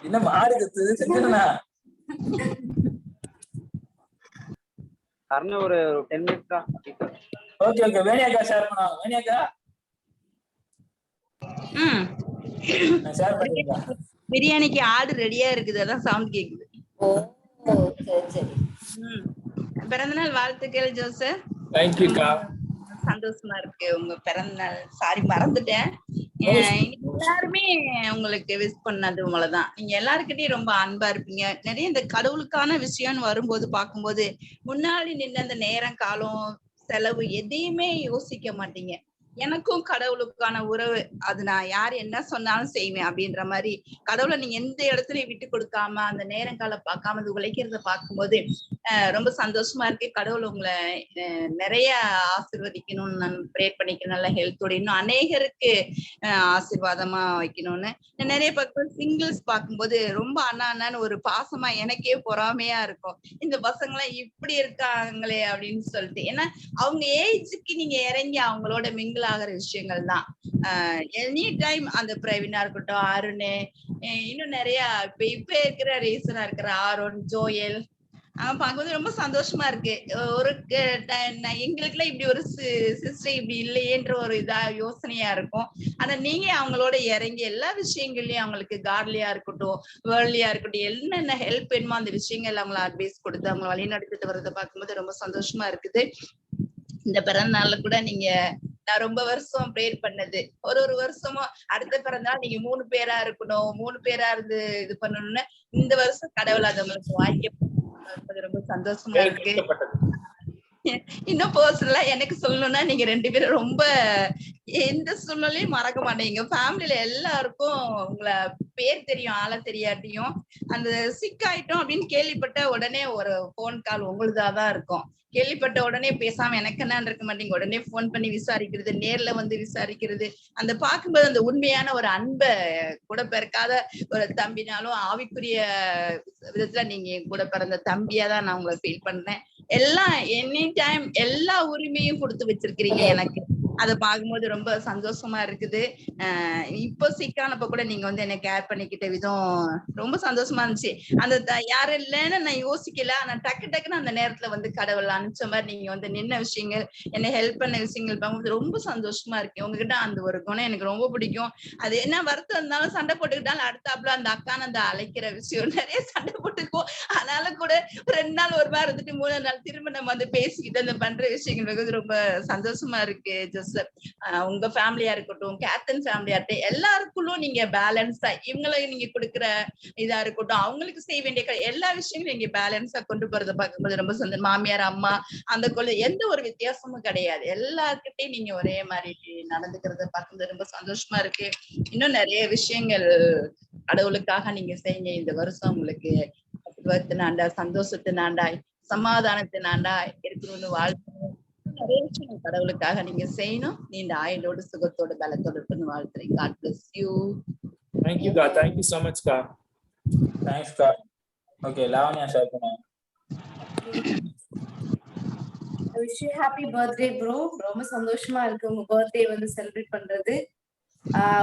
என்ன மாடு கத்துது செந்திலா? அருண் ஒரு 10 minutes தான். ஓகே ஓகே, வேணியாக்கா ஷேர் பண்ணுவாங்க. வேணியாக்கா ஷேர் பண்ணுங்க. பிரியாணிக்கு ஆர்டர் ரெடியா இருக்குது, அதான் சவுண்ட் கேக்குது. ஓ சரி சரி. பிறந்தநாள் வாழ்த்துக்கள் ஜோசப். Thank you கா. சந்தோஷமா இருக்கு உங்க பிறந்தநாள். சாரி மறந்துட்டேன். எல்லாருமே உங்களுக்கு விஷ் பண்ணது உங்களதான். நீங்க எல்லாருக்கிட்டையும் ரொம்ப அன்பா இருப்பீங்க. நிறைய இந்த கடவுளுக்கான விஷயம்னு வரும்போது பார்க்கும்போது முன்னாடி நின்று அந்த நேரம் காலம் செலவு எதையுமே யோசிக்க மாட்டீங்க. எனக்கும் கடவுளுக்கான உறவு அது நான் யார் என்ன சொன்னாலும் செய்வேன் அப்படின்ற மாதிரி கடவுளை நீங்க எந்த இடத்துலயும் விட்டு கொடுக்காம அந்த நேரம் காலம் பார்க்காம அது உழைக்கிறத பார்க்கும்போது ரொம்ப சந்தோஷமா இருக்கு. கடவுள் உங்களை நிறைய ஆசீர்வதிக்கணும்னு நான் ப்ரேயர் பண்ணிக்கிறேன். நல்ல ஹெல்த்தோட இன்னும் அநேகருக்கு ஆசீர்வாதமா வைக்கணும்னு. நிறைய பக்கம் சிங்கிள்ஸ் பார்க்கும்போது ரொம்ப அண்ணான்னு ஒரு பாசமா எனக்கே பொறாமையா இருக்கும். இந்த பசங்க எல்லாம் இப்படி இருக்காங்களே அப்படின்னு சொல்லிட்டு. ஏன்னா அவங்க ஏஜுக்கு நீங்க இறங்கி அவங்களோட மிங்கிள் ஆகிற விஷயங்கள் தான். எனி டைம் அந்த பிரவீனா இருக்கட்டும், அருண், இன்னும் நிறைய இப்ப இருக்கிற ரீசனா இருக்கிற ஆரோன், ஜோயல் பார்க்கும்போது ரொம்ப சந்தோஷமா இருக்கு. ஒரு எங்களுக்கு எல்லாம் இப்படி ஒரு சிஸ்டர் இப்படி இல்லையேன்ற ஒரு இதா யோசனையா இருக்கும். ஆனா நீங்க அவங்களோட இறங்கி எல்லா விஷயங்கள்லயும் அவங்களுக்கு கார்லியா இருக்கட்டும், வேர்ல்லியா இருக்கட்டும், என்னென்ன ஹெல்ப் வேணுமோ அந்த விஷயங்கள் அவங்களை அட்வைஸ் கொடுத்து அவங்களை வழி நடத்திட்டு வர்றதை பார்க்கும்போது ரொம்ப சந்தோஷமா இருக்குது. இந்த பிறந்த நாள்ல கூட நீங்க நான் ரொம்ப வருஷம் ப்ரேயர் பண்ணது, ஒரு வருஷமும் அடுத்த பிறந்தநாள் நீங்க 3 பேரா இருக்கணும், 3 பேரா இருந்து இது பண்ணணும்னு இந்த வருஷம் கடவுள் அது உங்களுக்கு வாய்க்க ரொம்ப சந்தோஷமா இருக்கு. இன்னும் பர்சனலா எனக்கு சொல்லணும்னா நீங்க 2 பேரும் ரொம்ப எந்த சூழ்நிலையும் மறக்க மாட்டீங்க. ஃபேமிலியில எல்லாருக்கும் உங்களை பேர் தெரியும், ஆள தெரியாட்டியும் அந்த சிக் ஆயிட்டோம் அப்படின்னு கேள்விப்பட்ட உடனே ஒரு போன் கால் உங்களுதாதான் இருக்கும். கேள்விப்பட்ட உடனே பேசாம எனக்கு என்னன்னு இருக்க மாட்டீங்க, உடனே போன் பண்ணி விசாரிக்கிறது, நேர்ல வந்து விசாரிக்கிறது, அந்த பார்க்கும்போது அந்த உண்மையான ஒரு அன்பை கூட பிறக்காத ஒரு தம்பினாலும் ஆவிக்குரிய விதத்துல நீங்க என் கூட பிறந்த தம்பியா தான் நான் உங்களை ஃபீல் பண்றேன். எல்லாம் எனி டைம் எல்லா உரிமையும் கொடுத்து வச்சிருக்கிறீங்க எனக்கு. அதை பார்க்கும்போது ரொம்ப சந்தோஷமா இருக்குது. இப்போ சிக்கானப்ப கூட நீங்க வந்து என்ன கேர் பண்ணிக்கிட்ட விதம் ரொம்ப சந்தோஷமா இருந்துச்சு. அந்த யாரும் இல்லைன்னு நான் யோசிக்கல, ஆனா டக்குன்னு அந்த நேரத்துல வந்து கடவுள் அனுப்பிச்ச மாதிரி நீங்க வந்து நின்ன விஷயங்கள், என்னை ஹெல்ப் பண்ண விஷயங்கள் பார்க்கும்போது ரொம்ப சந்தோஷமா இருக்கு. உங்ககிட்ட அந்த ஒரு குணம் எனக்கு ரொம்ப பிடிக்கும். அது என்ன வருத்தம் இருந்தாலும் சண்டை போட்டுக்கிட்டாலும் அடுத்தாப்புல அந்த அக்கான அந்த அழைக்கிற விஷயம் நிறைய சண்டை போட்டுக்குவோம். அதனால கூட 2 நாள் ஒரு வாரம் இருந்துட்டு 3 நாள் திரும்ப நம்ம வந்து பேசிக்கிட்டு அந்த பண்ற விஷயங்கள் ரொம்ப சந்தோஷமா இருக்கு. உங்க ஃபேமிலியா இருக்கட்டும், கேப்டன் ஃபேமிலியா இருக்கட்டும், எல்லாருக்குள்ளும் நீங்க பேலன்ஸா இவங்களுக்கு நீங்க கொடுக்குற இதா இருக்கட்டும், அவங்களுக்கு செய்ய வேண்டிய எல்லா விஷயங்களும் நீங்க பேலன்ஸா கொண்டு போறதை பார்க்கும்போது ரொம்ப சந்தோஷம். மாமியார் அம்மா அந்த கொள்ள எந்த ஒரு வித்தியாசமும் கிடையாது, எல்லார்கிட்டையும் நீங்க ஒரே மாதிரி நடந்துக்கிறத பார்க்கும்போது ரொம்ப சந்தோஷமா இருக்கு. இன்னும் நிறைய விஷயங்கள் கடவுளுக்காக நீங்க செய்யுங்க. இந்த வருஷம் உங்களுக்கு ஆசீர்வாதத்தினாண்டா, சந்தோஷத்தினாண்டாய், சமாதானத்தினாண்டாய் இருக்கணும்னு வாழ்த்து. நிறைய விஷயம் கடவுளுக்காக நீங்க செய்யணும். நீண்ட ஆயுளோடு சுகத்தோடு பலத்தோடு இருக்குன்னு வாழ்த்துறேன். God bless you. Thank you God. Thank you so much God. Thanks God. Okay, Lavanya share பண்ணுங்க. wish you happy birthday bro. ரொம்ப சந்தோஷமா இருக்கு உங்க பர்த்டே வந்து செலிப்ரேட் பண்றது.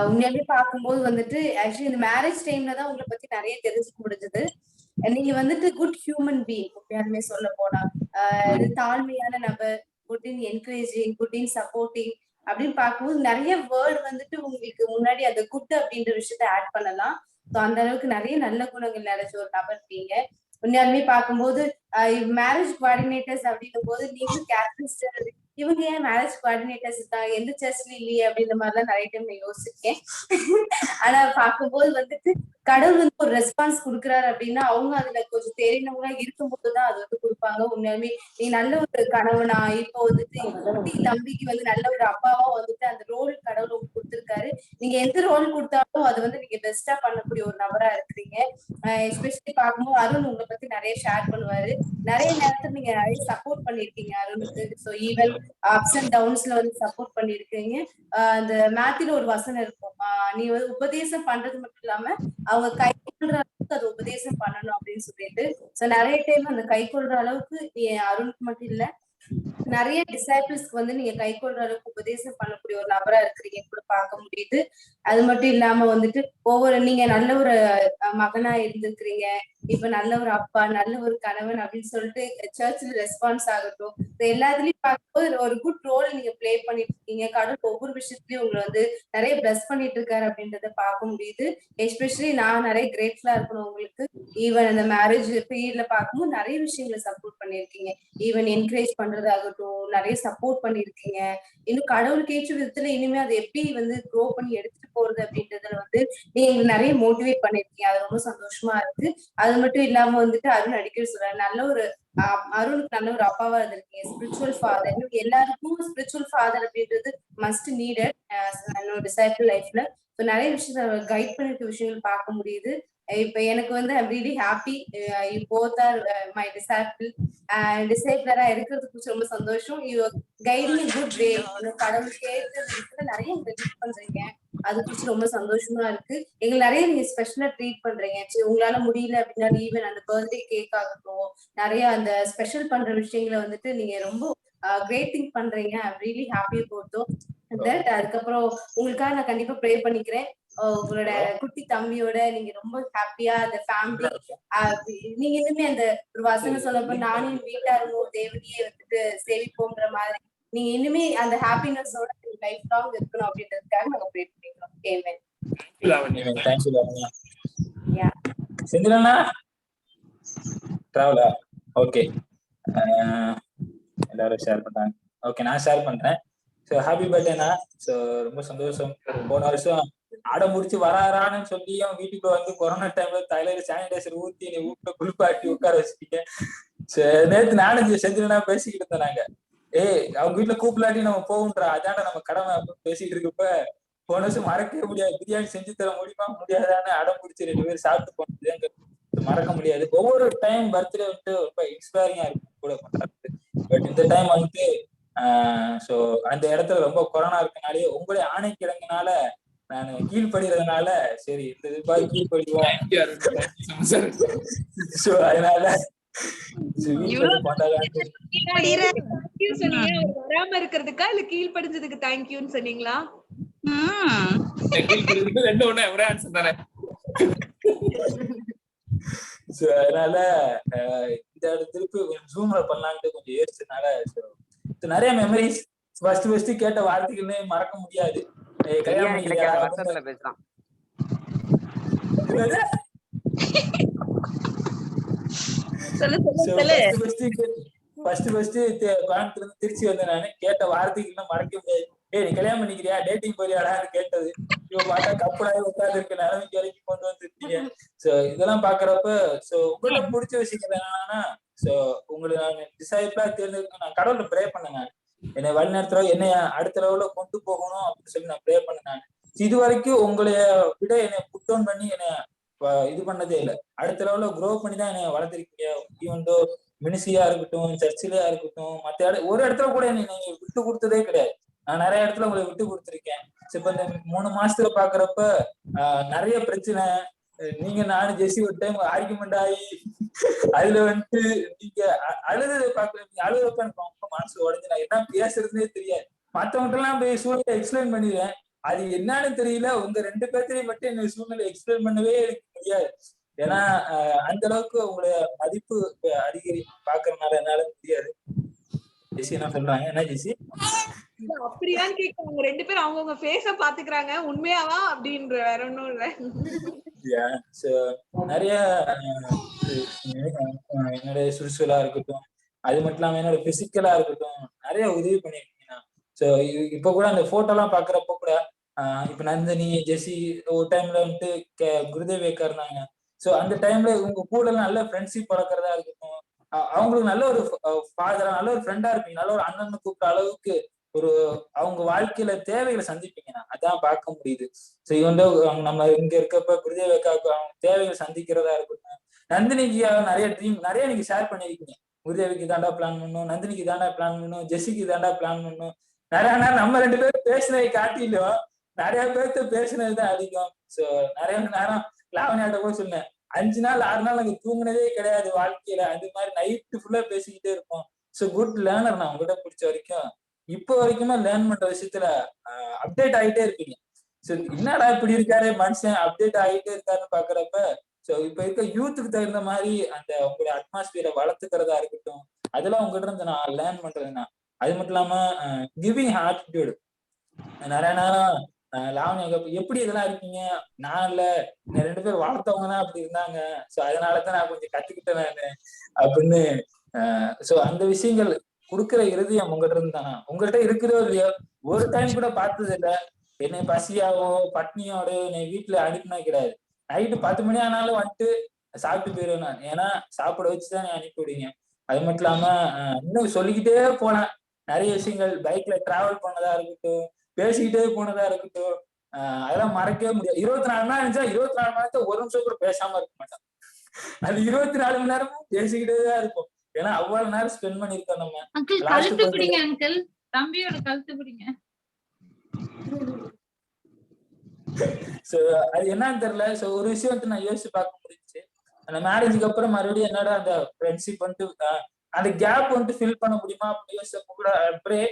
உண்மையாவே பார்க்கும்போது வந்துட்டு ஆக்சுவலி இந்த மேரேஜ் டைம்ல தான் உங்களை பத்தி நிறைய தெரிஞ்சுக்க முடிஞ்சது. நீங்க வந்துட்டு குட் ஹியூமன் பீயிங். உண்மையாலுமே சொல்ல போனா தாழ்மையான நபர், good in encouraging, good in supporting அப்படின்னு பார்க்கும்போது நிறைய வேர்டு வந்துட்டு உங்களுக்கு முன்னாடி அந்த குட் அப்படின்ற விஷயத்த ஆட் பண்ணலாம். ஸோ அந்த அளவுக்கு நிறைய நல்ல குணங்கள் நிறைஞ்ச ஒரு நபர் இருக்கீங்க. உண்மையாலுமே பார்க்கும்போது மேரேஜ் கோஆர்டினேட்டர்ஸ் அப்படின்னும் போது நீங்களும் கேப்டன், இவங்க ஏன் மேரேஜ் கோஆர்டினேட்டர்ஸ் தான் எந்த சர்ச்ல இல்லையே அப்படின்ற மாதிரிலாம் நிறைய டைம் நான் யோசிச்சிருக்கேன். ஆனா பார்க்கும்போது வந்துட்டு கடவுள் வந்து ஒரு ரெஸ்பான்ஸ் கொடுக்குறாரு அப்படின்னா அவங்க அதுல கொஞ்சம் தெரிந்தவங்களா இருக்கும்போதுதான் அது வந்து கொடுப்பாங்க. உண்மையாலுமே நீ நல்ல ஒரு கணவனா, இப்போ வந்துட்டு குட்டி தம்பிக்கு வந்து நல்ல ஒரு அப்பாவா வந்துட்டு அந்த ரோல் கடவுள் உங்களுக்கு கொடுத்துருக்காரு. நீங்க எந்த ரோல் கொடுத்தாலும் அது வந்து நீங்க பெஸ்டா பண்ணக்கூடிய ஒரு நபரா இருக்கிறீங்க. எஸ்பெஷலி பார்க்கும்போது அருண் உங்களை பத்தி நிறைய ஷேர் பண்ணுவாரு. நிறைய நேரத்துல நீங்க நிறைய சப்போர்ட் பண்ணிருக்கீங்க அருணுக்கு. ஸோ ஈவன் அப்ஸ் அண்ட் டவுன்ஸ்ல வந்து சப்போர்ட் பண்ணிருக்கீங்க. அந்த மேத்தில ஒரு வசனம் இருக்கும், நீ வந்து உபதேசம் பண்றது மட்டும் இல்லாம அவங்க கை கொள்ற அளவுக்கு அது உபதேசம் பண்ணணும் அப்படின்னு சொல்லிட்டு. சோ நிறைய டைம் அந்த கை கொள்ற அளவுக்கு நீ அருணுக்கு மட்டும் இல்ல நிறைய டிசைபிள்ஸ்க்கு வந்து நீங்க கை கொள்ற அளவுக்கு உபதேசம் பண்ணக்கூடிய ஒரு நபரா இருக்கிறீங்க கூட பார்க்க முடியுது. அது மட்டும் இல்லாம வந்துட்டு நீங்க நல்ல ஒரு மகனா இருந்திருக்கிறீங்க, இப்ப நல்ல ஒரு அப்பா, நல்ல ஒரு கணவன் அப்படின்னு சொல்லிட்டு சர்ச்ல ரெஸ்பான்ஸ் ஆகட்டும், எல்லாத்துலயும் பார்க்கும்போது ஒரு குட் ரோல் நீங்க பிளே பண்ணிட்டு இருக்கீங்க. கடவுள் ஒவ்வொரு விஷயத்துலயும் உங்களை வந்து நிறைய பிளஸ் பண்ணிட்டு இருக்காரு அப்படின்றத பார்க்க முடியுது. எஸ்பெஷலி நான் நிறைய கிரேட்ஃபுல்லா இருக்கணும் உங்களுக்கு. ஈவன் அந்த மேரேஜ் பீரியட்ல பார்க்கும்போது நிறைய விஷயங்களை சப்போர்ட் பண்ணிருக்கீங்க. ஈவன் என்கரேஜ் பண்றதாகட்டும் நிறைய சப்போர்ட் பண்ணிருக்கீங்க. இன்னும் கடவுளுக்கு ஏற்ற விதத்துல இனிமே அதை எப்படி வந்து க்ரோ பண்ணி எடுத்துட்டு போறது அப்படின்றதுல வந்து நீங்க எங்களுக்கு நிறைய மோட்டிவேட் பண்ணிருக்கீங்க. அது ரொம்ப சந்தோஷமா இருக்கு. அது மட்டும் இல்லாம வந்துட்டு அருண் அடிக்கடி சொல்றாரு, நல்ல ஒரு அருணுக்கு நல்ல ஒரு அப்பாவா இருந்திருக்கீங்க, ஸ்பிரிச்சுவல் ஃபாதர். எல்லாருக்கும் ஸ்பிரிச்சுவல் ஃபாதர் அப்படின்றது மஸ்ட் நீடட் என்னோட டிசைபிள் லைஃப்ல. நிறைய விஷயத்த கைட் பண்ணிருக்க விஷயங்கள் பார்க்க முடியுது. இப்ப எனக்கு வந்து I'm really happy you both are my டிசைபிளரா இருக்கிறதுக்கு ரொம்ப சந்தோஷம். You guiding good way. கடவுள் கேட்கறதுக்கு நிறைய ட்ரீட் பண்றீங்க, அது குறிச்சு ரொம்ப சந்தோஷமா இருக்கு. எங்களுக்கு நிறைய நீங்க ஸ்பெஷலா ட்ரீட் பண்றீங்க. உங்களால முடியல அப்படின்னா ஈவன் அந்த பர்த்டே கேக் ஆகட்டும், நிறைய அந்த ஸ்பெஷல் பண்ற விஷயங்களை வந்துட்டு நீங்க ரொம்ப கிரேட் திங்க் பண்றீங்க. ஐம் ரியலி ஹாப்பி போட்டோம் தட். அதுக்கப்புறம் உங்களுக்காக நான் கண்டிப்பா ப்ரே பண்ணிக்கிறேன். உங்களோட குட்டி தம்பியோட நீங்க ரொம்ப ஹாப்பியா அந்த ஃபேமிலி நீங்க இனிமே அந்த ஒரு வசனம் சொல்லப்போ நானும் வீட்டாரும் தேவனையே வந்துட்டு சேவிப்போங்கிற மாதிரி நீங்க இனிமே அந்த ஹாப்பினஸோட லைஃப் லாங் இருக்கணும் அப்படின்றதுக்காக நாங்க ப்ரே பண்ணிக்கிறோம். ஆமென். தேங்க்யூ லாவண்யா. செந்திலண்ணா டிராவலா? ஓகே, எல்லாரும் ஷேர் பண்றாங்க. ஓகே, நான் ஷேர் பண்றேன். ஸோ ஹாப்பி பர்த்டேண்ணா. ஸோ ரொம்ப சந்தோஷம். போன வருஷம் அடம் முடிச்சு வரான்னு சொல்லியும் வீட்டுக்குள்ள வந்து கொரோனா டைம்ல தலையில சானிடைசர் ஊத்தி நீ வீட்டுல குளிப்பாட்டி உட்கார வச்சுட்டீங்க. நேற்று நானும் செந்திலனா பேசிக்கிட்டு இருந்தோம் நாங்க. அவங்க வீட்டுல கூப்பிடாட்டி நம்ம போகுன்றா, அதான நம்ம கடமை அப்படின்னு பேசிட்டு இருக்கப்ப போன வருஷம் மறக்கவே முடியாது. பிரியாணி செஞ்சு தர முடியுமா முடியாதான்னு அடம் பிடிச்சி 2 பேரும் சாப்பிட்டு போனது மறக்க முடியாது. ஒவ்வொரு டைம் பர்த்டே வந்துட்டு ரொம்ப இன்ஸ்பைரிங்கா இருக்கும் கூட பண்றது. பட் இந்த டைம் வந்துட்டு சோ அந்த இடத்துல ரொம்ப கொரோனா இருக்கனாலே உங்களுடைய ஆணைக்கு இறங்கினால நான் கீழ்படுகிறதுனால சரி இந்த இதுக்காக கீழ்படுவோம். சோ அதனால வராம இருக்கிறதுக்கா இல்ல கீழ்படிஞ்சதுக்கு தேங்க்யூன்னு சொன்னீங்களா? அதனால இந்த திருப்பி ஜூம்ல பண்ணலான்ட்டு கொஞ்சம் யோசிச்சதுனால நிறைய மெமரிஸ். ஃபர்ஸ்ட் கேட்ட வார்த்தைகள்னே மறக்க முடியாது. பேசலாம். கோயம்புத்தூர்ல இருந்து திருச்சி வந்தேன் நானு. கேட்ட வார்த்தைகள்லாம் மறக்க முடியாது. நீ கல்யாணம் பண்ணிக்கிறியா, டேட்டிங் போறியாடான்னு கேட்டது. இவ பார்த்தா கப்படாவே உட்கார்ந்து இருக்க நிலைமைக்கு வரைக்கும் கொண்டு வந்துருக்கீங்க. சோ இதெல்லாம் பாக்குறப்ப சோ உங்களுக்கு பிடிச்ச விஷயங்கள் என்னன்னா, சோ உங்களை நான் டிசைபிளா தேர்ந்தெடுக்க நான் கடவுளை ப்ரே பண்ணேன். என்னை வழிநடத்துற என்னைய அடுத்த லெவல்ல கொண்டு போகணும் அப்படின்னு சொல்லி நான் ப்ரே பண்ணேன். இது வரைக்கும் உங்களைய விட என்னை புட் டவுன் பண்ணி என்னை இது பண்ணதே இல்லை. அடுத்த லெவல்ல க்ரோ பண்ணி தான் என்னை வளர்த்திருக்கீங்க. ஈவன் தோ மினிஸ்ட்ரியா இருக்கட்டும், சர்ச்சிலயா இருக்கட்டும், மற்ற ஒரு இடத்துல கூட என்னை நீங்க விட்டு கொடுத்ததே கிடையாது. நான் நிறைய இடத்துல உங்களை விட்டு கொடுத்துருக்கேன். இப்ப இந்த 3 மாசத்துல பாக்குறப்ப நிறைய பிரச்சனை. நீங்க நானும் ஜெசி ஒரு டைம் ஆர்குமெண்ட் ஆகி அதுல வந்துட்டு நீங்க அழுது பாக்கல. நீங்க அழுதுறப்ப எனக்கு ரொம்ப மனசு உடஞ்சு நான் என்ன பேசுறதுன்னே தெரியாது. மத்தவங்க எல்லாம் போய் சூழ்நிலை எக்ஸ்பிளைன் பண்ணிடுவேன். அது என்னன்னு தெரியல. உங்க 2 பேர்த்தையும் மட்டும் என்ன சூழ்நிலை எக்ஸ்பிளைன் பண்ணவே எனக்கு முடியாது. ஏன்னா அந்த அளவுக்கு உங்களுடைய மதிப்பு அதிகரி பாக்குறதுனால என்னால முடியாது. ஜெசி என்ன சொல்றாங்க? என்ன ஜெசி அப்படியான்னு கேட்க 2 பேரும் அவங்கவுங்க ஃபேஸ பாத்துக்கிறாங்க. உண்மையாவா அப்படின்ற வேற ஒண்ணும் இல்ல. நிறைய என்னுடைய சுறுசுலா இருக்கட்டும், அது மட்டும் இல்லாம என்னோட பிசிக்கலா இருக்கட்டும் நிறைய உதவி பண்ணிருக்கீங்க. சோ இப்ப கூட அந்த போட்டோ எல்லாம் பாக்குறப்ப கூட இப்ப நந்தினி ஜெசி ஒரு டைம்ல வந்துட்டு குருதேவேக்கா இருந்தாங்க. சோ அந்த டைம்ல உங்க கூட எல்லாம் நல்ல ஃப்ரெண்ட்ஷிப் வளர்க்கறதா இருக்கட்டும், அவங்களுக்கு நல்ல ஒரு ஃபாதரா நல்ல ஒரு ஃப்ரெண்டா இருப்பீங்க. நல்ல ஒரு அண்ணன் கூப்பிட்ட அளவுக்கு ஒரு அவங்க வாழ்க்கையில தேவைகளை சந்திப்பீங்கன்னா அதான் பார்க்க முடியுது. சோ இவன் நம்ம இங்க இருக்கப்ப குருதேவேக்காவுக்கு அவங்க தேவைகளை சந்திக்கிறதா இருக்கட்டும். நந்தினிக்கு நிறைய ட்ரீம் நிறைய நீங்க ஷேர் பண்ணிருக்கீங்க. குருதேவிக்கு தாண்டா பிளான் பண்ணும், நந்தினிக்கு தாண்டா பிளான் பண்ணும், ஜெசிக்கு தாண்டா பிளான் பண்ணும். நிறைய நேரம் நம்ம 2 பேரும் பேசினதை காட்டிலும் நிறைய பேர்த்த பேசினதுதான் அதிகம். சோ நிறைய நேரம் லாவணியாட்ட கூட சொன்னேன், 5 நாள் 6 நாள் நாங்க தூங்கினதே கிடையாது வாழ்க்கையில. அது மாதிரி நைட்டு ஃபுல்லா பேசிக்கிட்டே இருப்போம். So good learner. நான் உங்ககிட்ட பிடிச்ச வரைக்கும் இப்போ வரைக்குமே லேர்ன் பண்ற விஷயத்துல அப்டேட் ஆகிட்டே இருக்கீங்க. சோ என்னடா இப்படி இருக்காரு மனுஷன், அப்டேட் ஆகிட்டே இருக்காருன்னு பாக்குறப்ப சோ இப்ப இருக்க யூத்துக்கு தகுந்த மாதிரி அந்த உங்களுடைய அட்மாஸ்பியரை வளர்த்துக்கிறதா இருக்கட்டும், அதெல்லாம் உங்ககிட்ட இருந்து நான் லேர்ன் பண்றதுன்னா. அது மட்டும் இல்லாம கிவிங் ஆட்டிடியூடு. நிறைய நேரம் லாவணியா எப்படி இதெல்லாம் இருக்கீங்க, நான் இல்ல 2 பேர் வளர்த்தவங்கதான் அப்படி இருந்தாங்க. சோ அதனாலதான் நான் கொஞ்சம் கத்துக்கிட்டேன் நானு அப்படின்னு. சோ அந்த விஷயங்கள் கொடுக்குற இறுதியம் உங்ககிட்ட இருந்து தானா? உங்ககிட்ட இருக்கிறதோ இல்லையோ ஒரு டைம் கூட பார்த்தது இல்லை. என்னை பசியாவோ பட்னியோட என்னை வீட்டுல அனுப்பினா கிடையாது. நைட்டு 10 மணி ஆனாலும் வந்துட்டு சாப்பிட்டு போயிருவேன் நான். ஏன்னா சாப்பிட வச்சுதான் நீ அனுப்பி விடுவீங்க. அது மட்டும் இல்லாம இன்னும் சொல்லிக்கிட்டே போனேன். நிறைய விஷயங்கள் பைக்ல டிராவல் பண்ணதா இருக்கட்டும், பேசிக்கிட்டே போனதா இருக்கட்டும், அதெல்லாம் மறக்கவே முடியாது. 24 மணி நேரம் இருந்துச்சா 24 மணி நேரத்தை ஒரு நிமிஷம் கூட பேசாம இருக்க மாட்டோம். அது 24 மணி நேரமும் பேசிக்கிட்டே தான் இருப்போம். ஏன்னா அவ்வளவு நேரம் ஸ்பெண்ட் பண்ணிருக்கோம் நம்ம. அங்கிள் கழுத்து பிடிங்க அங்கிள், தம்பியோட கழுத்து பிடிங்க. சோ அது என்னன்னு தெரியல. சோ ஒரு விஷயம் வந்து நான் யோசிச்சு பார்க்க முடிஞ்சுச்சு. அந்த மேரேஜுக்கு அப்புறம் மறுபடியும் என்னோட அந்த ஃப்ரெண்ட்ஷிப் வந்து அந்த கேப் வந்து ஃபில் பண்ண முடியுமா அப்படின்னு யோசிச்சப்ப கூட அப்படியே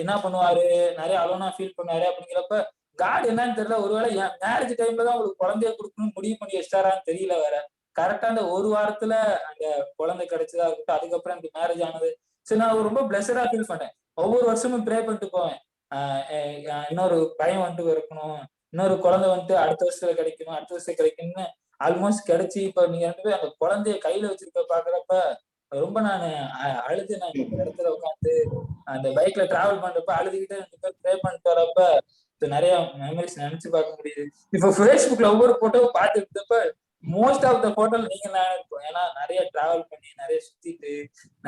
என்ன பண்ணுவாரு, நிறைய அலோனா ஃபீல் பண்ணுவாரு. அப்படிங்கிறப்ப காட் என்னன்னு தெரியல, ஒருவேளை என் மேரேஜ் டைம்ல தான் உங்களுக்கு குழந்தைய கொடுக்கணும்னு முடிவு பண்ணி வச்சிட்டாரான்னு தெரியல வேற. கரெக்டா அந்த ஒரு வாரத்துல அந்த குழந்தை கிடைச்சதா இருக்கட்டும், அதுக்கப்புறம் எனக்கு மேரேஜ் ஆனது. சரி, நான் ரொம்ப பிளஸடா ஃபீல் பண்ணேன். ஒவ்வொரு வருஷமும் ப்ரே பண்ணிட்டு போவேன், இன்னொரு பையன் வந்துட்டு இருக்கணும், இன்னொரு குழந்தை வந்துட்டு அடுத்த வருஷத்துல கிடைக்கணும், அடுத்த வருஷம் கிடைக்கணும்னு ஆல்மோஸ்ட் கிடைச்சி. இப்ப நீங்க ரெண்டு பேரும் அந்த குழந்தைய கையில வச்சிருக்க பாக்குறப்ப ரொம்ப நான் அழுது, நான் இந்த இடத்துல உட்காந்து அந்த பைக்ல டிராவல் பண்றப்ப அழுதுகிட்டே 2 பேர் ப்ரே பண்ணிட்டு வரப்ப நிறைய மெமரிஸ் நினைச்சு பார்க்க முடியுது. இப்ப ஃபேஸ்புக்ல ஒவ்வொரு போட்டோ பார்த்துட்டு இருந்தப்ப மோஸ்ட் ஆஃப் த போட்டோல நீங்க நான் இருப்போம். ஏன்னா நிறைய டிராவல் பண்ணி நிறைய சுத்திட்டு